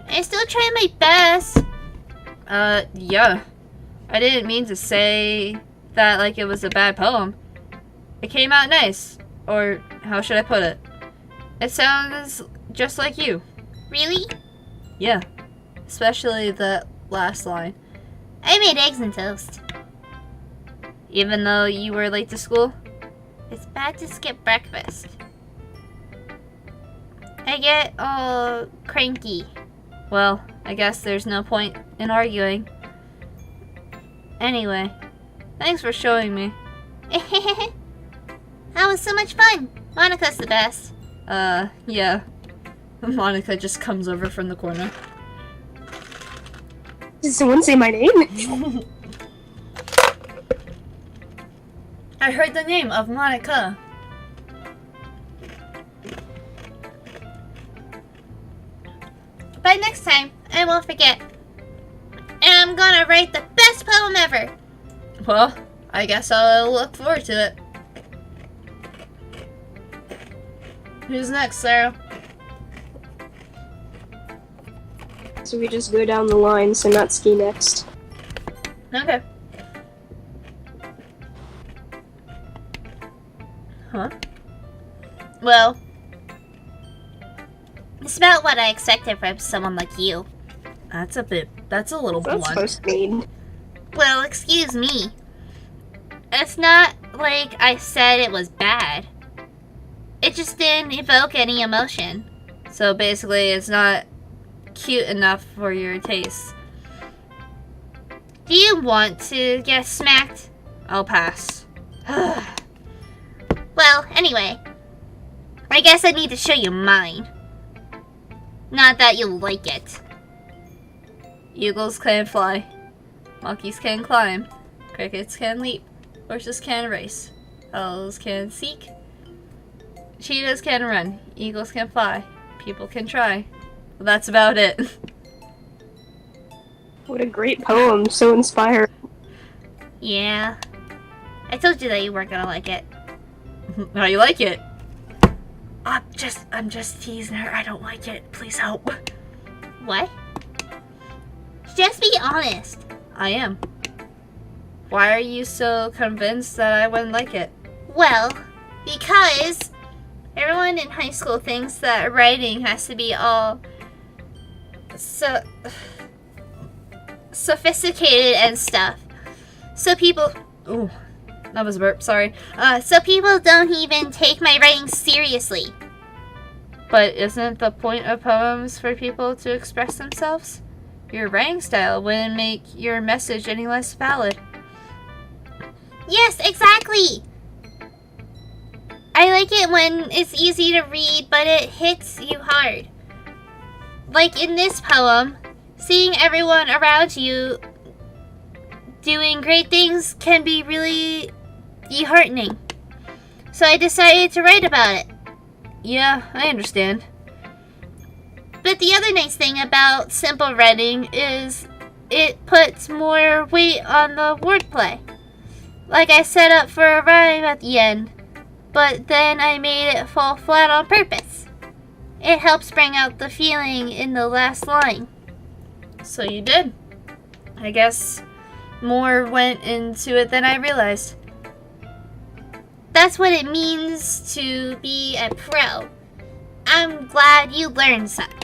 I still try my best. Yeah. I didn't mean to say that like it was a bad poem. It came out nice. Or, how should I put it? It sounds just like you. Really? Yeah. Especially the last line. I made eggs and toast. Even though you were late to school? It's bad to skip breakfast. I get all cranky. Well, I guess there's no point in arguing. Anyway, thanks for showing me. That was so much fun. Monica's the best. Yeah. Monica just comes over from the corner. Did someone say my name? I heard the name of Monica. But next time, I won't forget. And I'm gonna write the best poem ever. Well, I guess I'll look forward to it. Who's next, Sarah? So we just go down the line, so Natsuki next. Okay. Huh? Well, it's about what I expected from someone like you. That's a little What's that blunt. supposed to mean? Well, excuse me. It's not like I said it was bad. It just didn't evoke any emotion. So basically, it's not cute enough for your taste. Do you want to get smacked? I'll pass. Well, anyway, I guess I need to show you mine. Not that you'll like it. Eagles can fly. Monkeys can climb. Crickets can leap. Horses can race. Owls can seek. Cheetahs can run. Eagles can fly. People can try. Well, that's about it. What a great poem, so inspiring. Yeah. I told you that you weren't gonna like it. How you like it? I'm just teasing her. I don't like it. Please help. What? Just be honest. I am. Why are you so convinced that I wouldn't like it? Well, because everyone in high school thinks that writing has to be all so sophisticated and stuff. So people... Ooh, that was a burp. Sorry. So people don't even take my writing seriously. But isn't the point of poems for people to express themselves? Your writing style wouldn't make your message any less valid. Yes, exactly. I like it when it's easy to read, but it hits you hard. Like in this poem, seeing everyone around you doing great things can be really disheartening. So I decided to write about it. Yeah, I understand. But the other nice thing about simple writing is it puts more weight on the wordplay. Like I set up for a rhyme at the end, but then I made it fall flat on purpose. It helps bring out the feeling in the last line. So you did. I guess more went into it than I realized. That's what it means to be a pro. I'm glad you learned something.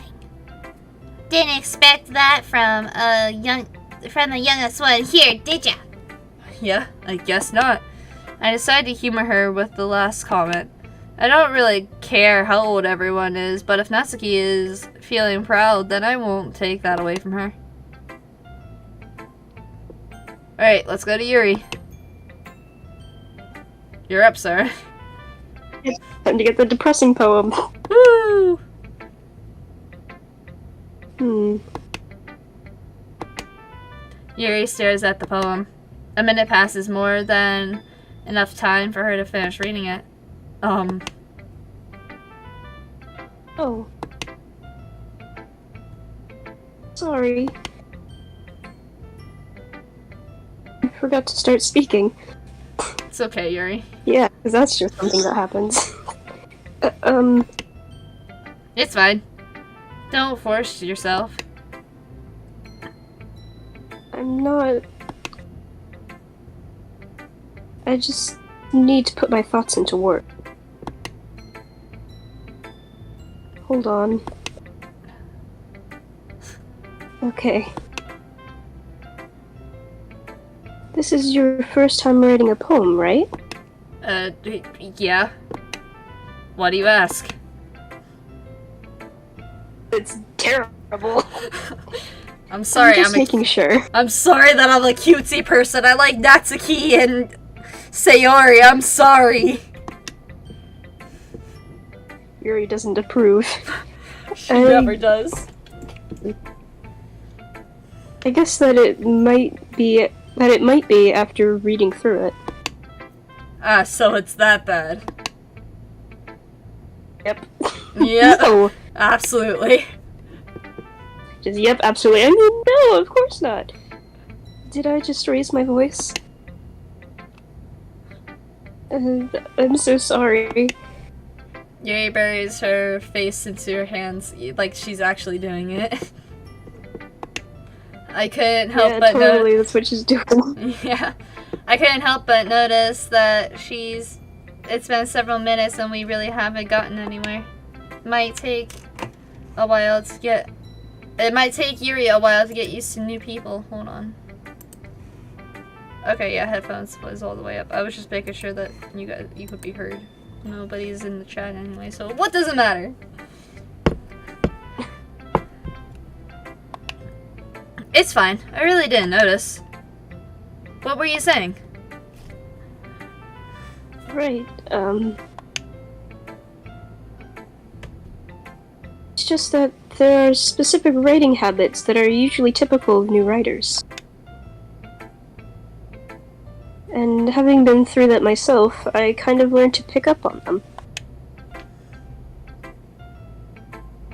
Didn't expect that from the youngest one here, did ya? Yeah, I guess not. I decided to humor her with the last comment. I don't really care how old everyone is, but if Natsuki is feeling proud, then I won't take that away from her. Alright, let's go to Yuri. You're up, sir. Time to get the depressing poem. Woo! Yuri stares at the poem. A minute passes, more than enough time for her to finish reading it. Oh. Sorry. I forgot to start speaking. It's okay, Yuri. Yeah, because that's just something that happens. It's fine. Don't force yourself. I'm not... I just need to put my thoughts into work. Hold on. Okay. This is your first time writing a poem, right? Yeah. Why do you ask? It's terrible. I'm sorry, I'm just making sure. I'm sorry that I'm a cutesy person. I like Natsuki and Sayori. I'm sorry. Yuri doesn't approve. She never does. I guess that it might be after reading through it. Ah, so it's that bad. Yep. Yeah. No. Absolutely. Just, yep, absolutely. I mean, no, of course not. Did I just raise my voice? I'm so sorry. Yuri buries her face into her hands like she's actually doing it. I couldn't help but totally, that's what she's doing. Yeah. I couldn't help but notice that it's been several minutes and we really haven't gotten anywhere. It might take Yuri a while to get used to new people. Hold on. Okay, yeah, headphones was all the way up. I was just making sure that you could be heard. Nobody's in the chat anyway, so what does it matter? It's fine. I really didn't notice. What were you saying? Right, it's just that there are specific writing habits that are usually typical of new writers. And having been through that myself, I kind of learned to pick up on them.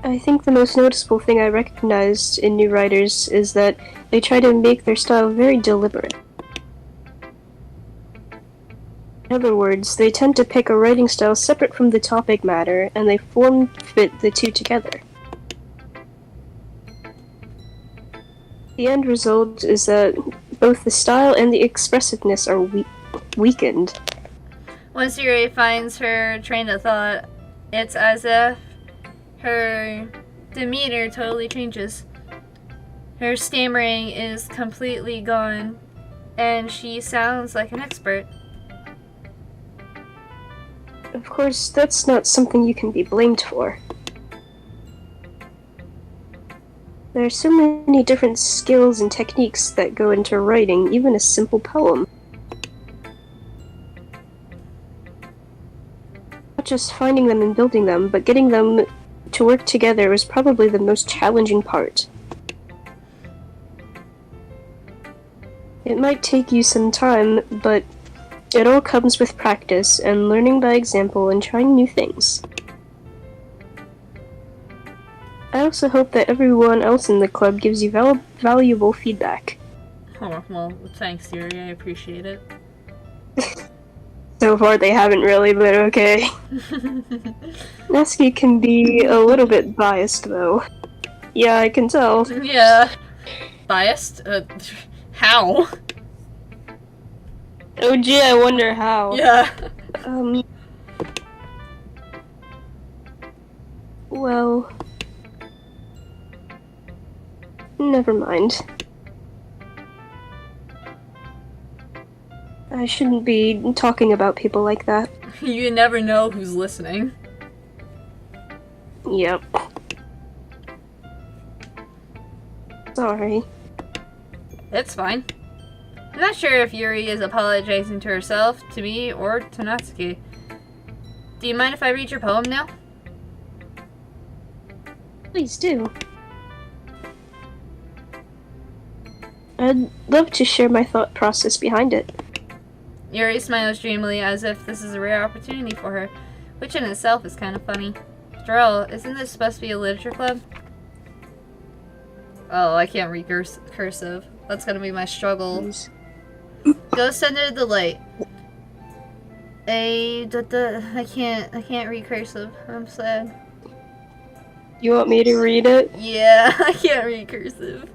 I think the most noticeable thing I recognized in new writers is that they try to make their style very deliberate. In other words, they tend to pick a writing style separate from the topic matter, and they form-fit the two together. The end result is that both the style and the expressiveness are weakened. Once Yuri finds her train of thought, it's as if her demeanor totally changes. Her stammering is completely gone, and she sounds like an expert. Of course, that's not something you can be blamed for. There are so many different skills and techniques that go into writing even a simple poem. Not just finding them and building them, but getting them to work together was probably the most challenging part. It might take you some time, but it all comes with practice and learning by example and trying new things. I also hope that everyone else in the club gives you valuable feedback. Oh, well, thanks, Yuri. I appreciate it. So far they haven't really, but okay. Natsuki can be a little bit biased, though. Yeah, I can tell. Yeah. Biased? How? Oh gee, I wonder how. Yeah. Well... Never mind. I shouldn't be talking about people like that. You never know who's listening. Yep. Sorry. It's fine. I'm not sure if Yuri is apologizing to herself, to me, or to Natsuki. Do you mind if I read your poem now? Please do. I'd love to share my thought process behind it. Yuri smiles dreamily as if this is a rare opportunity for her, which in itself is kind of funny. After all, isn't this supposed to be a literature club? Oh, I can't read cursive. That's gonna be my struggle. Please. Ghost under the light. I can't read cursive. I'm sad. You want me to read it? Yeah, I can't read cursive.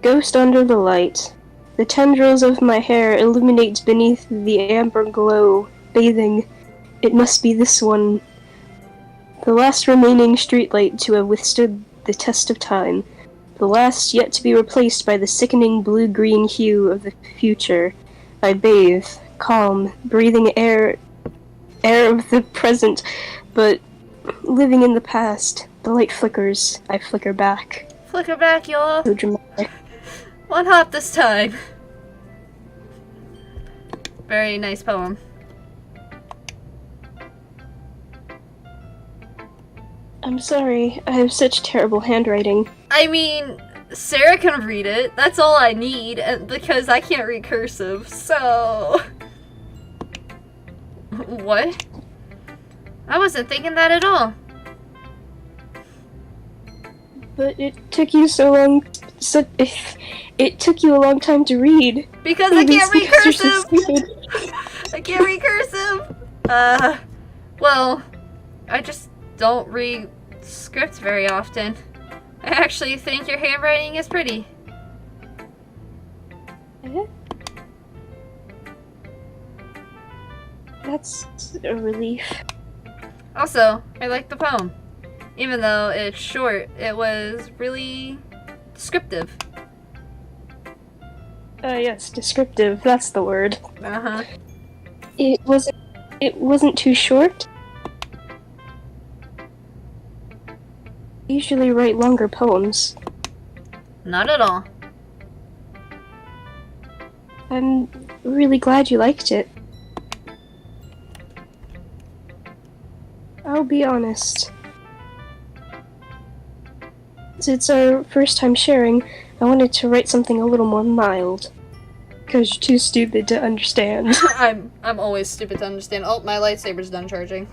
Ghost under the light. The tendrils of my hair illuminate beneath the amber glow, bathing. It must be this one. The last remaining streetlight to have withstood the test of time. The last yet to be replaced by the sickening blue-green hue of the future. I bathe, calm, breathing air of the present, but living in the past. The light flickers. I flicker back. Flicker back, y'all. So dramatic. One hop this time. Very nice poem. I'm sorry, I have such terrible handwriting. I mean, Sarah can read it. That's all I need, because I can't read cursive, so... What? I wasn't thinking that at all. But it took you so long. It took you a long time to read. Because I Maybe can't it's read because you're so cursive! stupid. I can't read cursive! Well, I just don't read scripts very often. I actually think your handwriting is pretty. Eh? That's a relief. Also, I like the poem. Even though it's short, it was really descriptive. Yes, descriptive, that's the word. Uh-huh. It wasn't too short. I usually write longer poems. Not at all. I'm really glad you liked it. I'll be honest. Since it's our first time sharing, I wanted to write something a little more mild. Because you're too stupid to understand. I'm always stupid to understand. Oh, my lightsaber's done charging.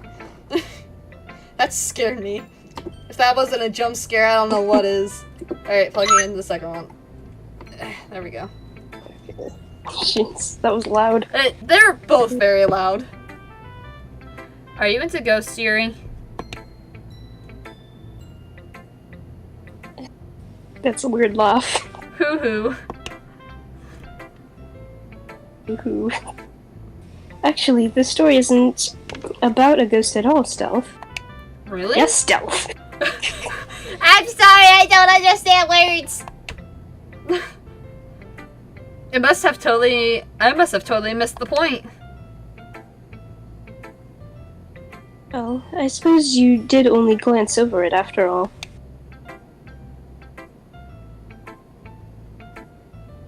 That scared me. If that wasn't a jump scare, I don't know what is. Alright, plugging in the second one. There we go. Jeez, that was loud. They're both very loud. Are you into ghost Yuri? That's a weird laugh. Hoo hoo. Ooh. Actually, the story isn't about a ghost at all, Stealth. Really? Yes, Stealth. I'm sorry, I don't understand words. I must have totally missed the point. Oh, I suppose you did only glance over it after all.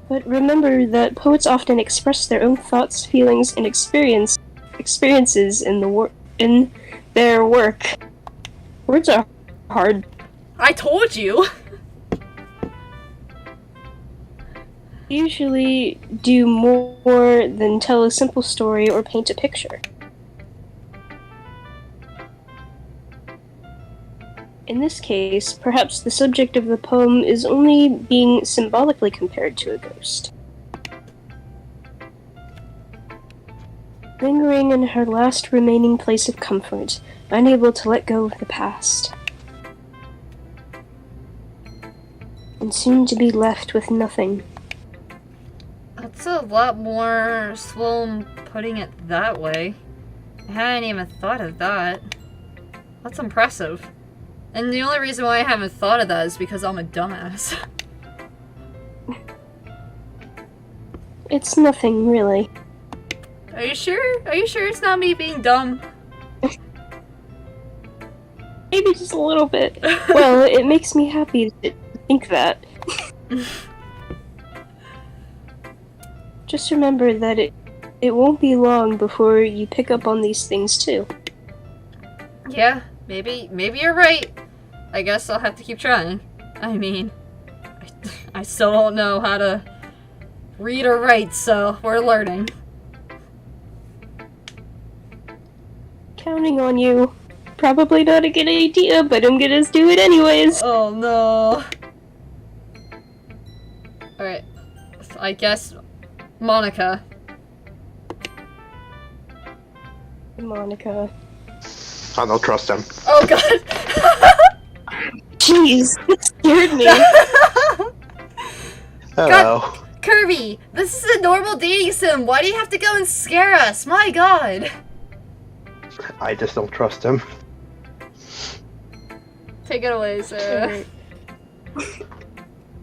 But remember that poets often express their own thoughts, feelings, and experiences in their work. Words are hard. I told you. Usually do more than tell a simple story or paint a picture. In this case, perhaps the subject of the poem is only being symbolically compared to a ghost. Lingering in her last remaining place of comfort, unable to let go of the past. And soon to be left with nothing. That's a lot more slow putting it that way. I hadn't even thought of that. That's impressive. And the only reason why I haven't thought of that is because I'm a dumbass. It's nothing, really. Are you sure? Are you sure it's not me being dumb? Maybe just a little bit. Well, it makes me happy to think that. Just remember that it won't be long before you pick up on these things too. Yeah, maybe you're right. I guess I'll have to keep trying. I mean, I still don't know how to read or write, so we're learning. Counting on you. Probably not a good idea, but I'm gonna do it anyways. Oh no. Alright. I guess Monica. Monica. I don't trust him. Oh god! Jeez, that scared me. Hello. Kirby! This is a normal dating sim! Why do you have to go and scare us? My god! I just don't trust him. Take it away, sir.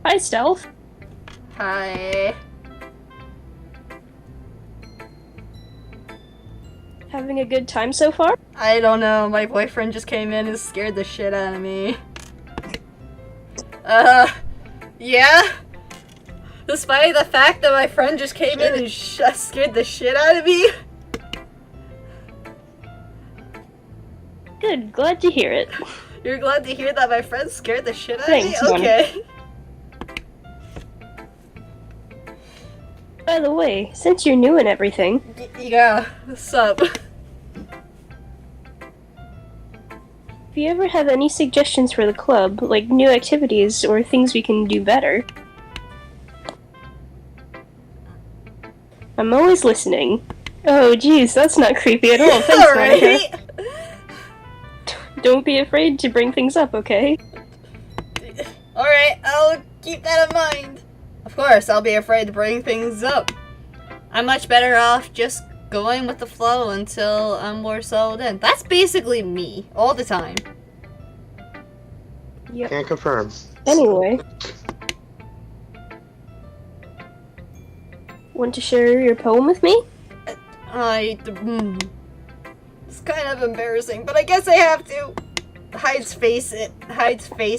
Hi, Stealth. Hi. Having a good time so far? I don't know, my boyfriend just came in and scared the shit out of me. Yeah? Despite the fact that my friend just came in and scared the shit out of me? Good, glad to hear it. You're glad to hear that my friend scared the shit out Thanks, of me? Okay. By the way, since you're new and everything, Yeah, what's up? if you ever have any suggestions for the club, like new activities or things we can do better, I'm always listening. Oh geez, that's not creepy at all. Thanks, Monica. Alright. Don't be afraid to bring things up, okay? Alright, I'll keep that in mind. Of course, I'll be afraid to bring things up. I'm much better off just going with the flow until I'm more settled in. That's basically me, all the time. Yep. Can't confirm. Anyway. Want to share your poem with me? It's kind of embarrassing, but I guess I have to. Hides face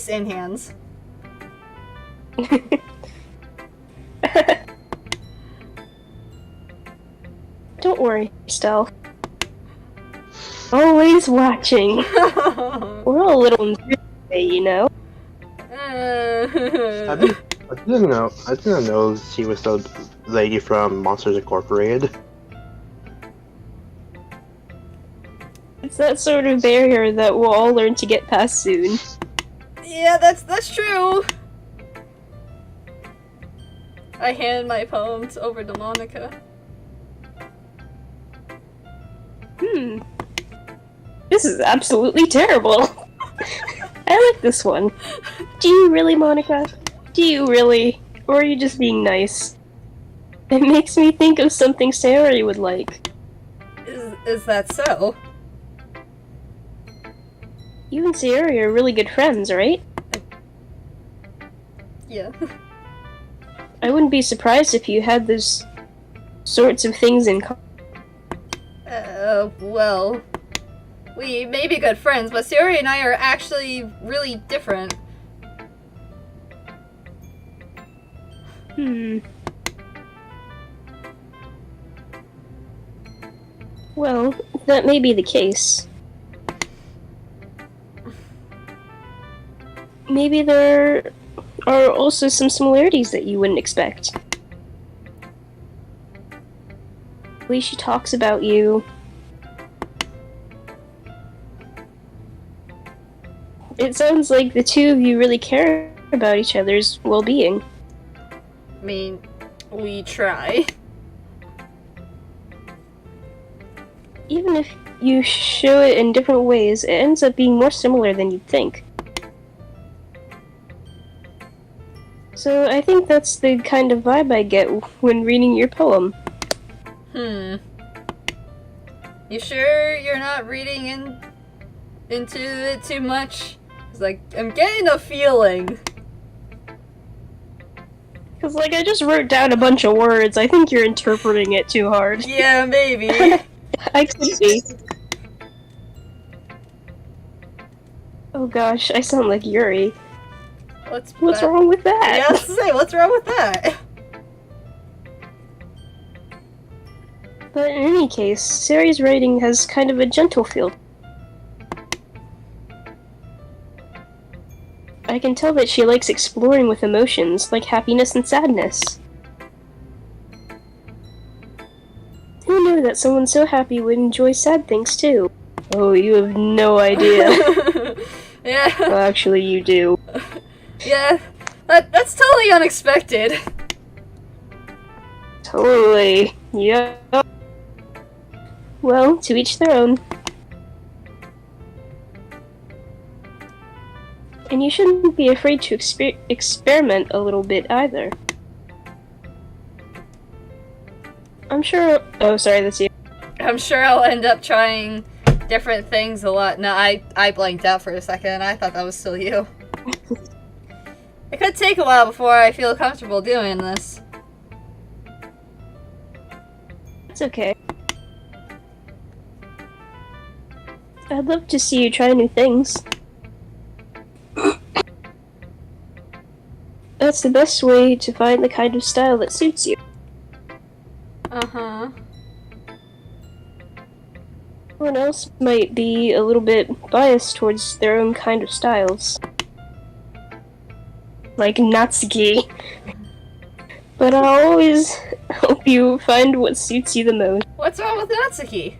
in hands. Don't worry, Stealth. Always watching. We're all a little intimidated, you know? I didn't know she was the lady from Monsters Incorporated. It's that sort of barrier that we'll all learn to get past soon. Yeah, that's true. I hand my poems over to Monica. This is absolutely terrible. I like this one. Do you really, Monica? Do you really? Or are you just being nice? It makes me think of something Sayori would like. Is that so? You and Sayori are really good friends, right? Yeah. I wouldn't be surprised if you had those sorts of things in common. Well, we may be good friends, but Sayori and I are actually really different. Well, that may be the case. Maybe there are also some similarities that you wouldn't expect. The way she talks about you. It sounds like the two of you really care about each other's well-being. I mean, we try. Even if you show it in different ways, it ends up being more similar than you'd think. So I think that's the kind of vibe I get when reading your poem. You sure you're not reading into it too much? It's like, I'm getting a feeling. Cause I just wrote down a bunch of words. I think you're interpreting it too hard. Yeah, maybe. I could be. Oh gosh, I sound like Yuri. What's wrong with that? Yeah, I was to say, what's wrong with that? But in any case, Sari's writing has kind of a gentle feel. I can tell that she likes exploring with emotions, like happiness and sadness. Who knew that someone so happy would enjoy sad things too? Oh, you have no idea. Yeah. Well, actually, you do. Yeah. That's totally unexpected. Totally. Yep. Well, to each their own. And you shouldn't be afraid to experiment a little bit either. I'm sure. Oh, sorry, that's you. I'm sure I'll end up trying different things a lot. No, I blanked out for a second. I thought that was still you. It could take a while before I feel comfortable doing this. It's okay. I'd love to see you try new things. That's the best way to find the kind of style that suits you. Uh-huh. Everyone else might be a little bit biased towards their own kind of styles. Like Natsuki. But I'll always help you find what suits you the most. What's wrong with Natsuki?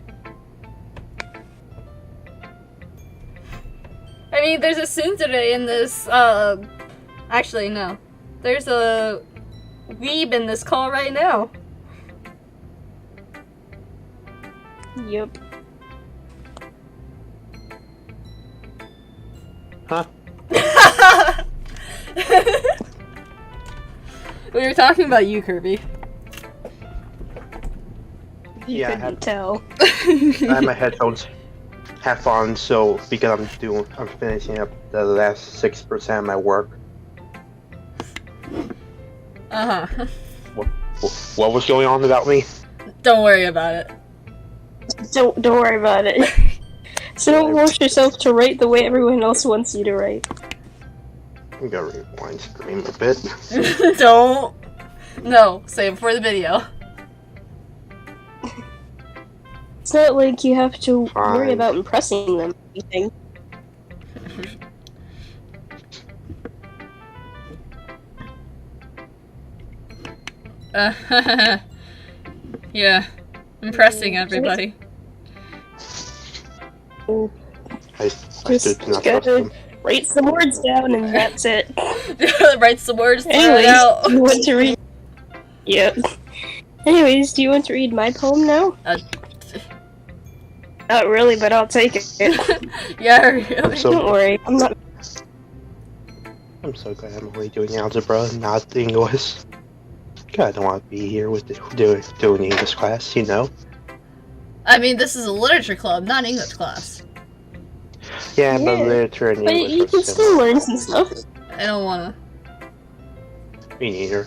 I mean, there's a tsundere in this, actually, no. There's a weeb in this call right now. Yep. Huh? We were talking about you, Kirby. You Yeah, I couldn't had- tell. I have my headphones half on, so because I'm finishing up the last 6% of my work. Uh-huh. What was going on about me? Don't worry about it. Don't worry about it. So don't force yourself to write the way everyone else wants you to write. I'm gonna rewind screen a bit. Don't. No, save it for the video. It's not like you have to worry Fine. about impressing them or anything. Yeah. Impressing everybody. I Just do not trust gotta them. write some words down and that's it. Write some words, throw it Anyways, out. do you want to read? Yep. Anyways, do you want to read my poem now? Not really, but I'll take it. Yeah, really. So- Don't worry, I'm not. I'm so glad I'm only doing algebra, not English. God, I don't want to be here with doing English class, you know? I mean, this is a literature club, not English class. Yeah, but Yeah, literature and But English you are can similar. still learn some stuff. I don't wanna. Me neither.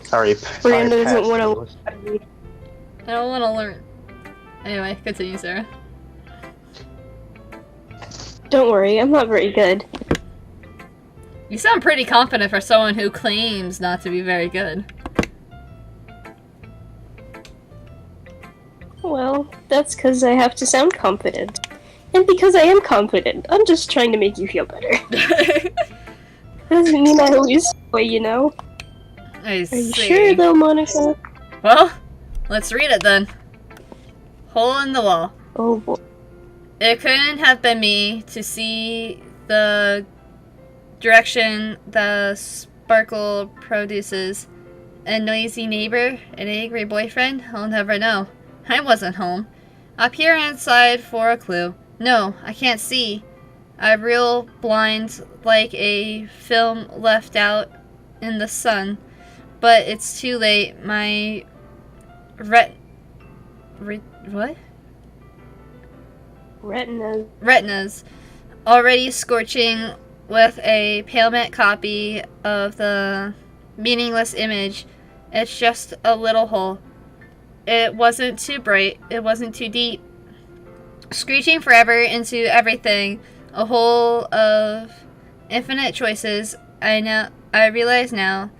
Sorry, Miranda I doesn't passed wanna- English. I don't wanna learn. Anyway, continue, Sarah. Don't worry, I'm not very good. You sound pretty confident for someone who claims not to be very good. Well, that's because I have to sound confident. And because I am confident, I'm just trying to make you feel better. Doesn't mean I always way, you know? I Are you see. sure though, Monica? Well, let's read it then. Hole in the wall. Oh boy. It couldn't have been me to see the direction the sparkle produces. A noisy neighbor, an angry boyfriend, I'll never know. I wasn't home. I peer inside for a clue. No, I can't see. I'm real blind, like a film left out in the sun. But it's too late. My what? Retinas already scorching with a pale matte copy of the meaningless image. It's just a little hole. It wasn't too bright. It wasn't too deep. Screeching forever into everything. A hole of infinite choices. I realize now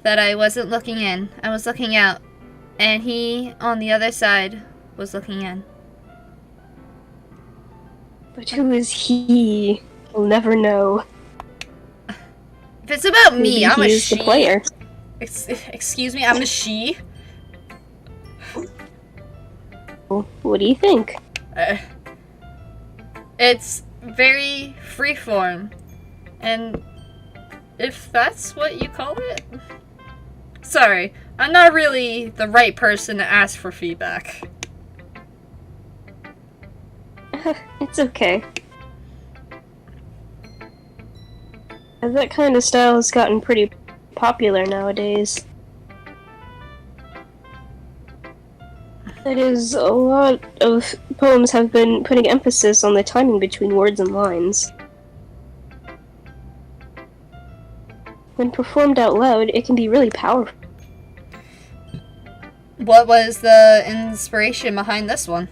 that I wasn't looking in. I was looking out. And he, on the other side, was looking in. But who is he? We'll never know. If it's about me, Maybe I'm a he's she. the player. Excuse me, I'm a she. What do you think? It's very freeform. And if that's what you call it? Sorry, I'm not really the right person to ask for feedback. It's okay. That kind of style has gotten pretty popular nowadays. That is, a lot of poems have been putting emphasis on the timing between words and lines. When performed out loud, it can be really powerful. What was the inspiration behind this one?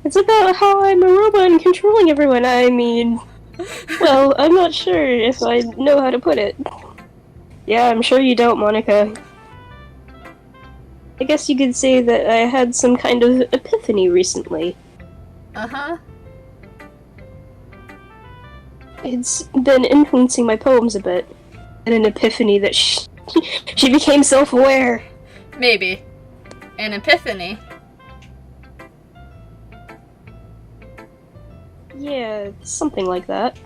It's about how I'm a robot and controlling everyone. I mean, well, I'm not sure if I know how to put it. Yeah, I'm sure you don't, Monica. I guess you could say that I had some kind of epiphany recently. Uh-huh. It's been influencing my poems a bit. And an epiphany that she became self-aware. Maybe. An epiphany. Yeah, something like that.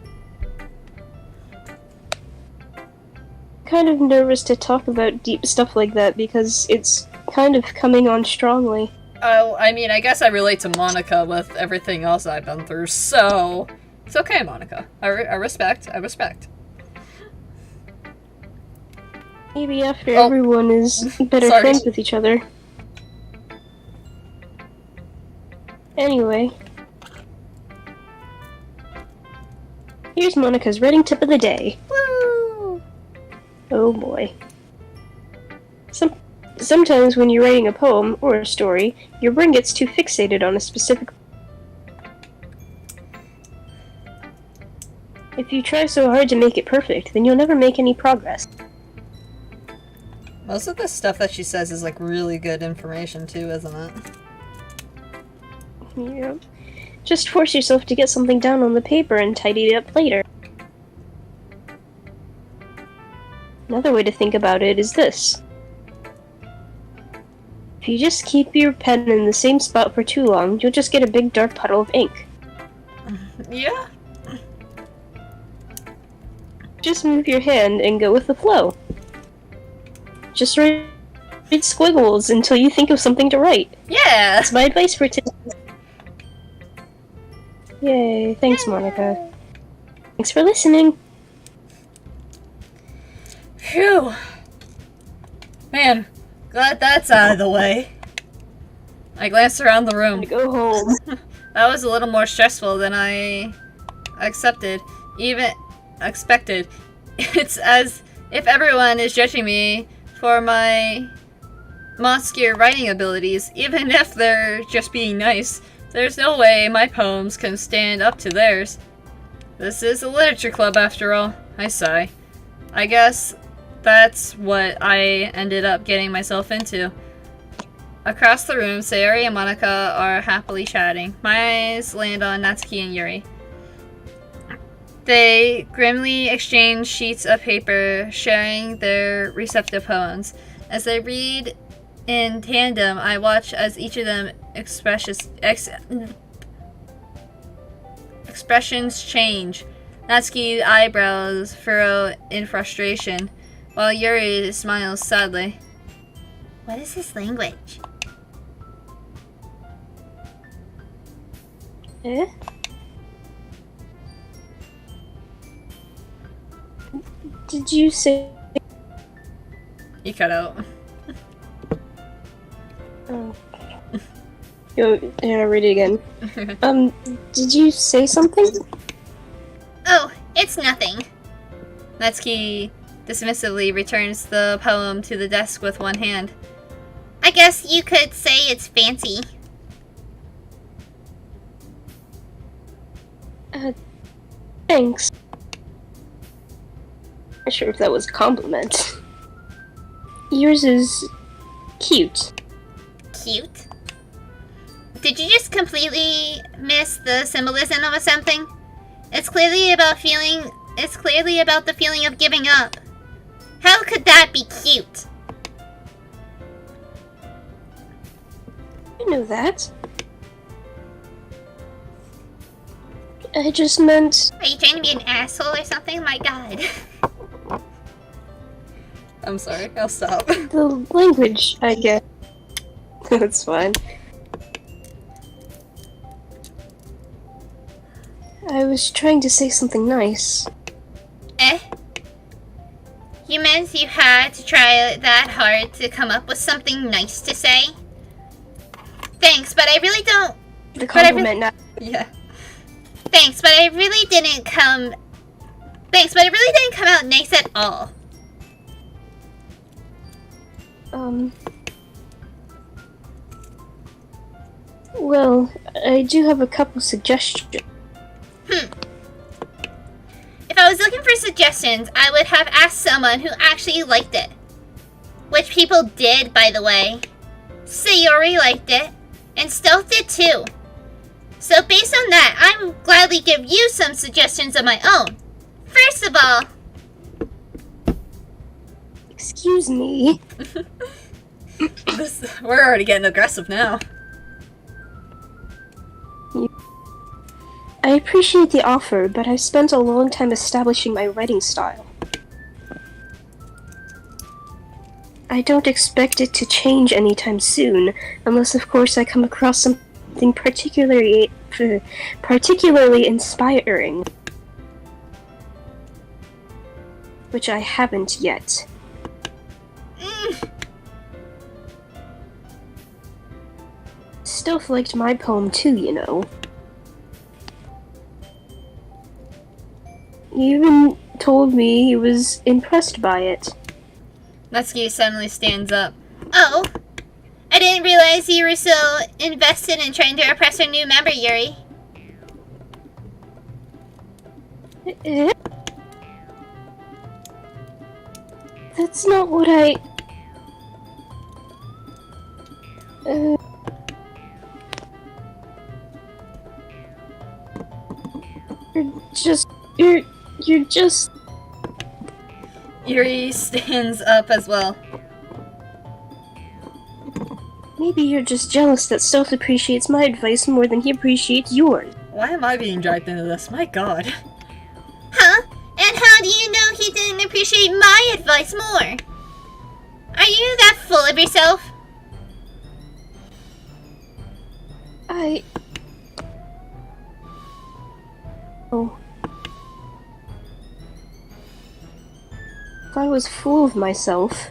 Kind of nervous to talk about deep stuff like that because it's kind of coming on strongly. Oh, I mean, I guess I relate to Monica with everything else I've been through, so... It's okay, Monica. I respect. Maybe after Oh. everyone is better Sorry. friends with each other. Anyway. Here's Monica's writing tip of the day. Woo! Oh boy. Sometimes when you're writing a poem or a story, your brain gets too fixated on a specific. If you try so hard to make it perfect, then you'll never make any progress. Most of the stuff that she says is like really good information too, isn't it? Yeah. Just force yourself to get something down on the paper and tidy it up later. Another way to think about it is this. If you just keep your pen in the same spot for too long, you'll just get a big dark puddle of ink. Yeah. Just move your hand and go with the flow. Just write squiggles until you think of something to write. Yeah! That's my advice for today. Yay, thanks Monica. Thanks for listening. Phew. Man, glad that's out of the way. I glanced around the I'm room. gonna go home. That was a little more stressful than I expected. It's as if everyone is judging me for my obscure writing abilities, even if they're just being nice. There's no way my poems can stand up to theirs. This is a literature club after all, I sigh. I guess that's what I ended up getting myself into. Across the room, Sayori and Monica are happily chatting. My eyes land on Natsuki and Yuri. They grimly exchange sheets of paper, sharing their receptive poems. As they read in tandem, I watch as each of them expressions change. Natsuki's eyebrows furrow in frustration, while Yuri smiles sadly. What is this language? Eh? Did you say... You cut out. Oh. Yeah, read it again. Did you say something? Oh, it's nothing. Natsuki dismissively returns the poem to the desk with one hand. I guess you could say it's fancy. Thanks. Not sure if that was a compliment. Yours is cute. Cute? Did you just completely miss the symbolism of something? It's clearly about the feeling of giving up. How could that be cute? I know that. I just meant... Are you trying to be an asshole or something? My god. I'm sorry, I'll stop. the language, I guess. That's fine. I was trying to say something nice. Eh? You meant you had to try that hard to come up with something nice to say? Thanks, but I really don't... The compliment not... Yeah. Thanks, but it really didn't come out nice at all. Well, I do have a couple suggestions. If I was looking for suggestions, I would have asked someone who actually liked it. Which people did, by the way. Sayori liked it, and Stealth did too. So based on that, I will gladly give you some suggestions of my own. First of all... Excuse me. We're already getting aggressive now. I appreciate the offer, but I've spent a long time establishing my writing style. I don't expect it to change anytime soon, unless of course I come across something particularly inspiring. Which I haven't yet. Stealth liked my poem too, you know. He even told me he was impressed by it. Natsuki suddenly stands up. Oh, I didn't realize you were so invested in trying to impress our new member, Yuri. That's not what I... You're just... Yuri stands up as well. Maybe you're just jealous that Stealth appreciates my advice more than he appreciates yours. Why am I being dragged into this? My god. Huh? And how do you know he didn't appreciate my advice more? Are you that full of yourself? Oh. If I was full of myself,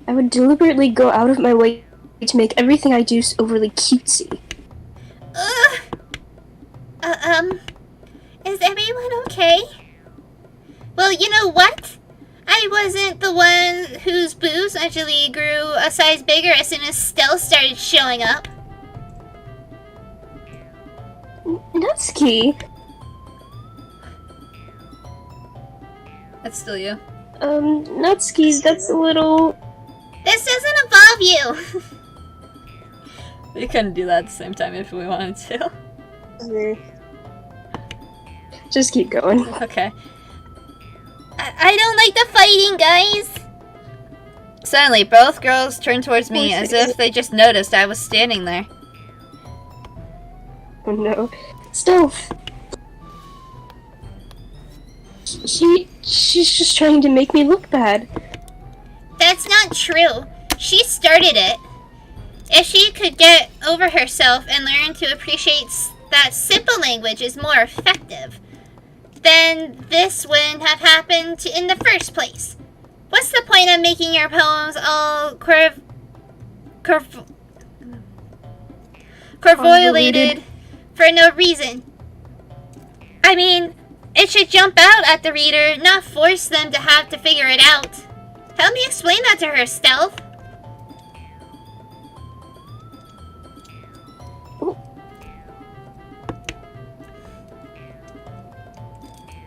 I would deliberately go out of my way to make everything I do overly cutesy. Is everyone okay? Well, you know what? I wasn't the one whose boobs actually grew a size bigger as soon as Stealth started showing up. Natsuki! That's still you. Natsuki, that's a little... This doesn't involve you! We couldn't do that at the same time if we wanted to. Just keep going. Okay. I don't like the fighting, guys! Suddenly, both girls turned towards me as if they just noticed I was standing there. Oh no. Stealth! She's just trying to make me look bad. That's not true. She started it. If she could get over herself and learn to appreciate that simple language is more effective, then this wouldn't have happened in the first place. What's the point of making your poems all convoluted for no reason? I mean, it should jump out at the reader, not force them to have to figure it out. Help me explain that to her, Stealth.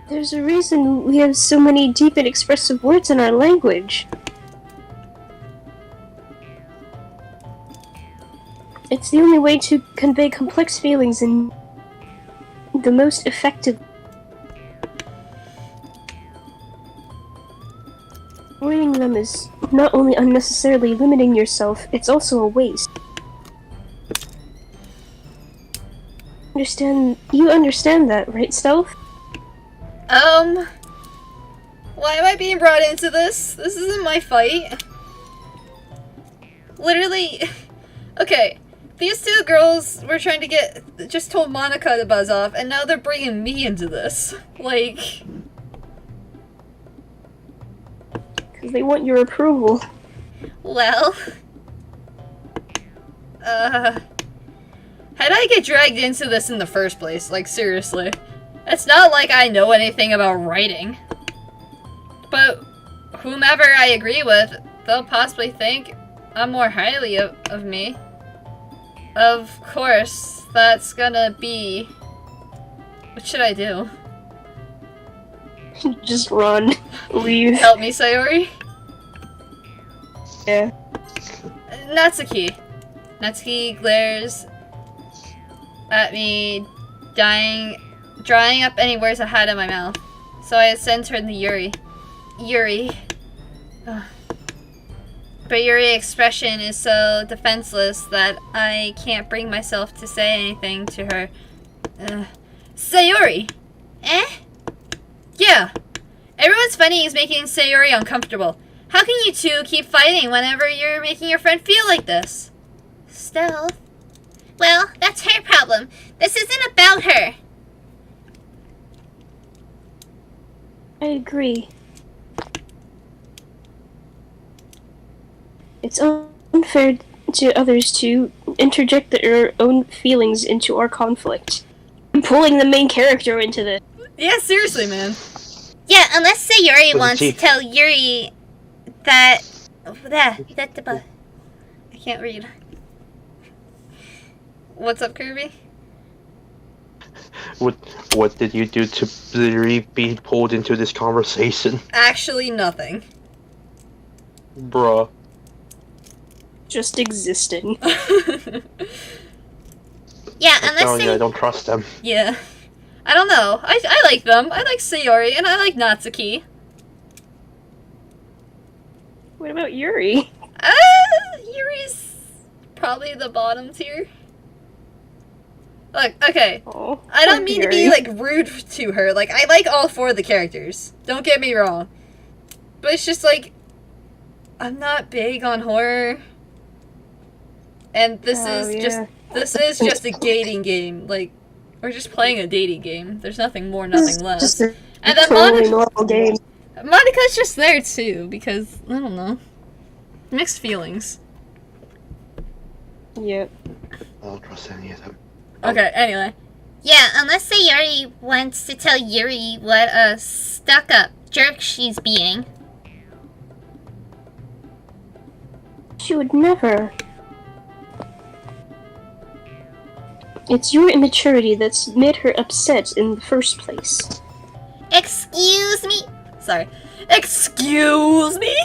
There's a reason we have so many deep and expressive words in our language. It's the only way to convey complex feelings in the most effective. Avoiding them is not only unnecessarily limiting yourself, it's also a waste. You understand that, right, Stealth? Why am I being brought into this? This isn't my fight. Literally, okay, these two girls were trying to just told Monica to buzz off, and now they're bringing me into this. Like... Because they want your approval. Well... How'd I get dragged into this in the first place? Like, seriously. It's not like I know anything about writing. But whomever I agree with, they'll possibly think I'm more highly of me. Of course, that's gonna be... What should I do? Just run. Leave. Help me, Sayori? Yeah. Natsuki. Natsuki glares at me, drying up any words I had in my mouth. So I send her the Yuri. Yuri. Ugh. But Yuri's expression is so defenseless that I can't bring myself to say anything to her. Sayori! Eh? Yeah. Everyone's fighting is making Sayori uncomfortable. How can you two keep fighting whenever you're making your friend feel like this? Stealth. Well, that's her problem. This isn't about her. I agree. It's unfair to others to interject their own feelings into our conflict. I'm pulling the main character into this. Yeah, seriously, man. Yeah, unless Sayori Was wants to Chief. tell Yuri that... I can't read. What's up, Kirby? What did you do to literally be pulled into this conversation? Actually, nothing. Bruh. Just existing. Yeah, I'm unless telling you, I they... don't trust them. Yeah. I don't know. I like them. I like Sayori, and I like Natsuki. What about Yuri? Yuri's probably the bottom tier. Look, okay. Oh, I don't mean to be, Yuri. like, rude to her. Like, I like all four of the characters. Don't get me wrong. But it's just, like, I'm not big on horror. And this is just a dating game. Like, we're just playing a dating game. There's nothing more, nothing less. Just a And then totally normal game. Monica's just there, too, because, I don't know. Mixed feelings. Yep. I don't trust any of them. Okay, anyway. Yeah, unless Sayori wants to tell Yuri what a stuck-up jerk she's being. She would never. It's your immaturity that's made her upset in the first place. Excuse me? Sorry. Excuse me?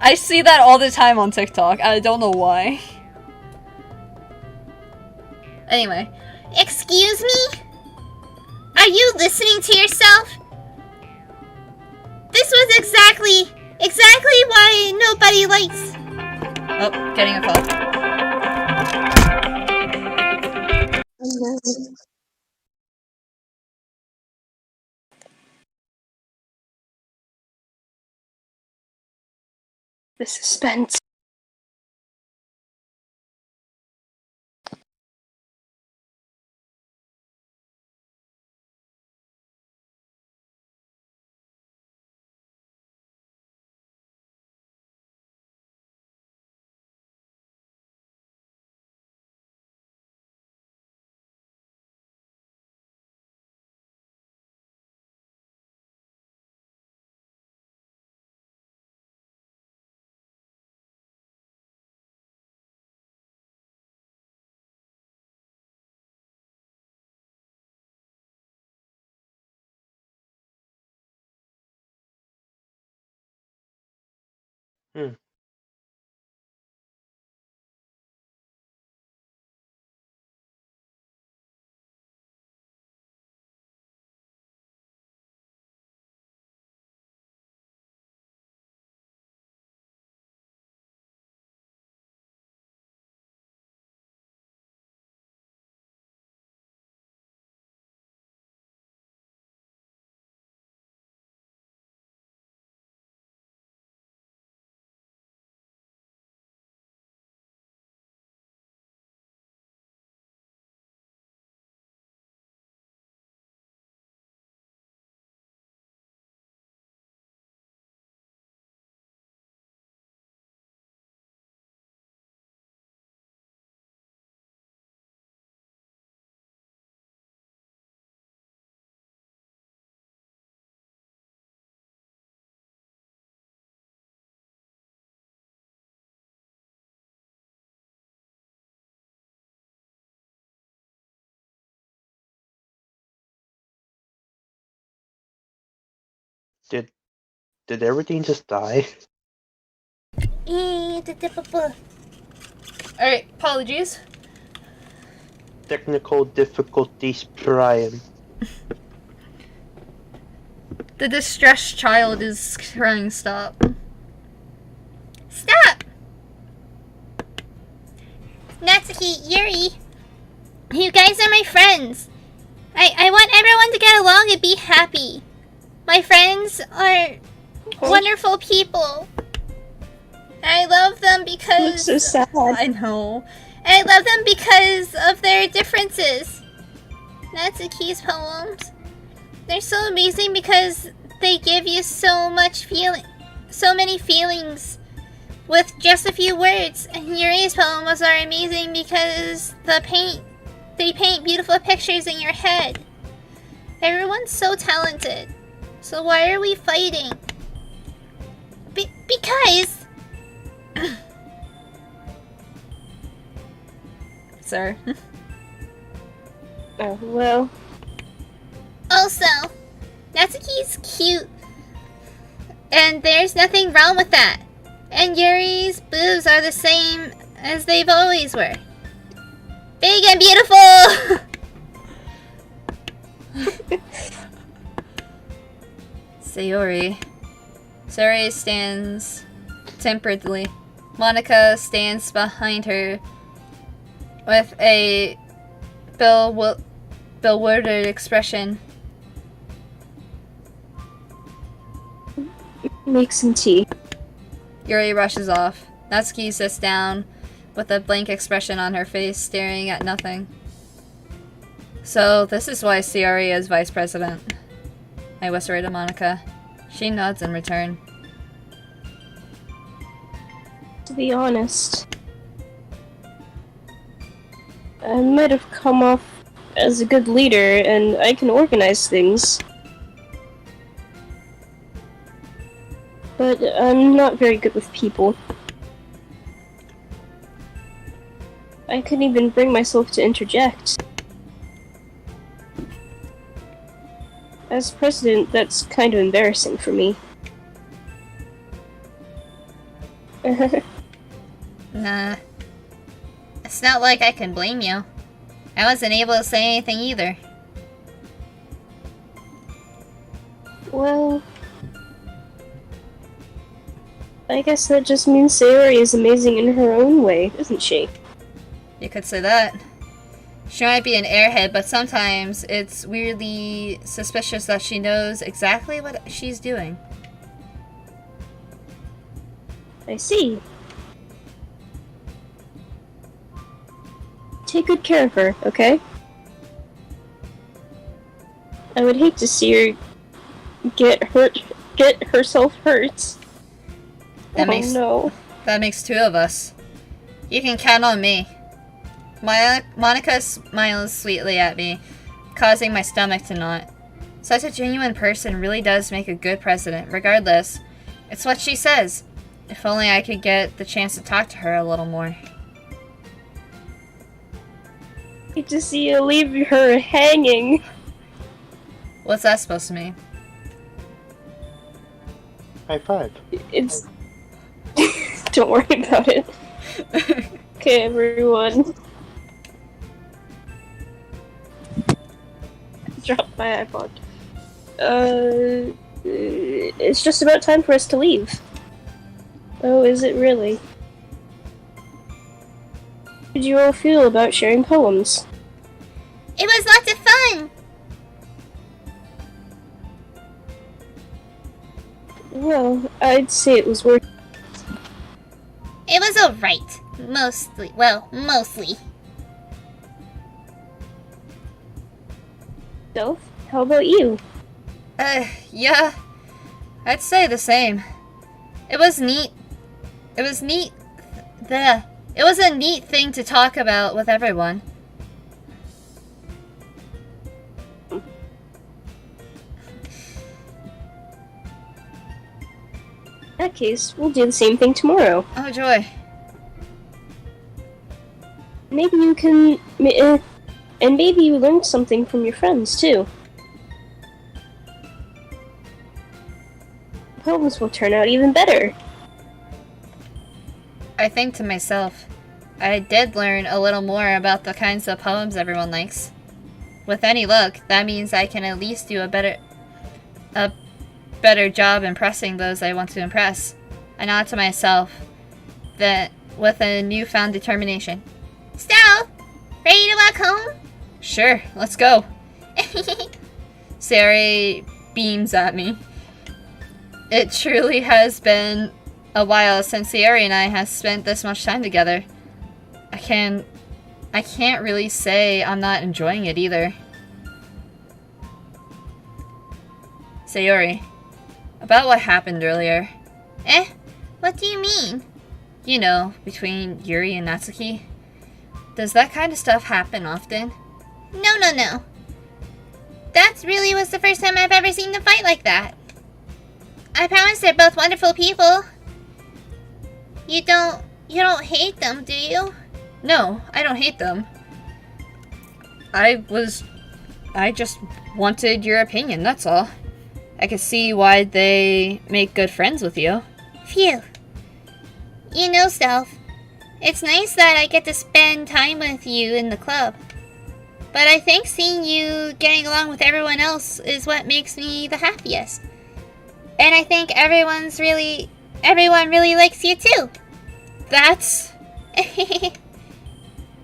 I see that all the time on TikTok. I don't know why. Anyway. Excuse me? Are you listening to yourself? This was exactly why nobody likes... Oh, getting a call. The suspense. Hmm. Did everything just die? Alright, apologies. Technical difficulties prime. The distressed child is crying stop. Stop! Natsuki, Yuri, you guys are my friends. I want everyone to get along and be happy. My friends are wonderful people. I love them because... That's so sad. I know. And I love them because of their differences. Natsuki's poems. They're so amazing because they give you so many feelings with just a few words. And Yuri's poems are amazing because they paint beautiful pictures in your head. Everyone's so talented. So why are we fighting? Because... Sir. Oh, well. Also, Natsuki's cute. And there's nothing wrong with that. And Yuri's boobs are the same as they've always were. Big and beautiful! Sayori. Sayori stands temperedly. Monica stands behind her with a bewildered expression. Make some tea. Yuri rushes off. Natsuki sits down with a blank expression on her face, staring at nothing. So, this is why Sayori is vice president. I whisper to Monica. She nods in return. To be honest, I might have come off as a good leader, and I can organize things. But I'm not very good with people. I couldn't even bring myself to interject. As president, that's kind of embarrassing for me. Nah. It's not like I can blame you. I wasn't able to say anything either. Well, I guess that just means Sayori is amazing in her own way, isn't she? You could say that. She might be an airhead, but sometimes it's weirdly suspicious that she knows exactly what she's doing. I see. Take good care of her, okay? I would hate to see her get herself hurt. No. That makes two of us. You can count on me. Monica smiles sweetly at me, causing my stomach to knot. Such a genuine person really does make a good president, regardless. It's what she says. If only I could get the chance to talk to her a little more. Hate to see you leave her hanging. What's that supposed to mean? High five. It's Don't worry about it. Okay, everyone. Drop my iPod. It's just about time for us to leave. Oh, is it really? How did you all feel about sharing poems? It was lots of fun. Well, I'd say it was worth. It was alright. Mostly. Self, how about you? Yeah. I'd say the same. It was neat. It was neat. It was a neat thing to talk about with everyone. In that case, we'll do the same thing tomorrow. Oh, joy. Maybe you can, and maybe you learned something from your friends too. Poems will turn out even better. I think to myself, I did learn a little more about the kinds of poems everyone likes. With any luck, that means I can at least do a better job impressing those I want to impress. I nod to myself, that with a newfound determination. Stealth, ready to walk home? Sure, let's go. Sayori beams at me. It truly has been a while since Sayori and I have spent this much time together. I can't really say I'm not enjoying it either. Sayori, about what happened earlier. What do you mean? You know, between Yuri and Natsuki. Does that kind of stuff happen often? No. That really was the first time I've ever seen them fight like that. I promise they're both wonderful people. You don't hate them, do you? No, I don't hate them. I just wanted your opinion, that's all. I could see why they make good friends with you. Phew. You know, Stealth, it's nice that I get to spend time with you in the club. But I think seeing you getting along with everyone else is what makes me the happiest. And I think everyone really likes you too. That's...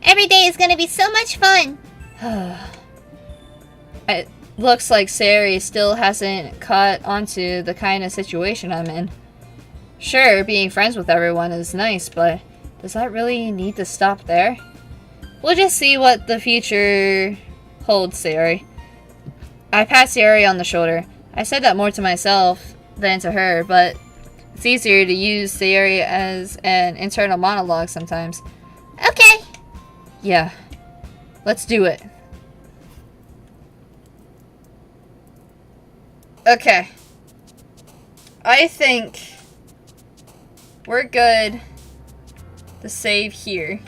Every day is gonna be so much fun. It looks like Sayori still hasn't caught onto the kind of situation I'm in. Sure, being friends with everyone is nice, but does that really need to stop there? We'll just see what the future holds, Sayori. I pat Sayori on the shoulder. I said that more to myself than to her, but it's easier to use Sayori as an internal monologue sometimes. Okay. Yeah. Let's do it. Okay. I think we're good to save here.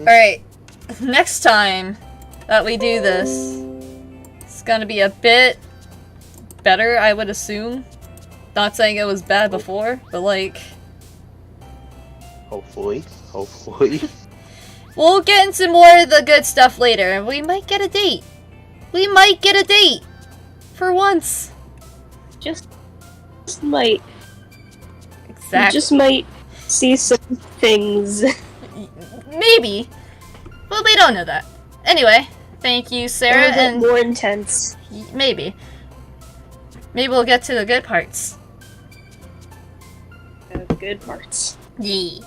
Alright. Next time that we do this, it's gonna be a bit better, I would assume. Not saying it was bad before, but like... Hopefully. We'll get into more of the good stuff later, and we might get a date. We might get a date! For once. Just might. Exactly. You just might see some things. Maybe. Well, we don't know that. Anyway, thank you, Sarah, and... more intense. Maybe. Maybe we'll get to the good parts. The good parts. Yee.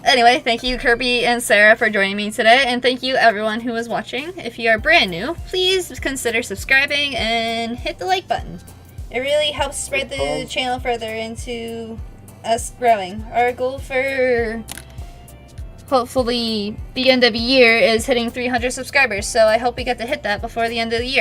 Anyway, thank you Kirby and Sarah for joining me today, and thank you everyone who was watching. If you are brand new, please consider subscribing and hit the like button. It really helps spread the channel further into us growing. Our goal for hopefully the end of the year is hitting 300 subscribers, so I hope we get to hit that before the end of the year.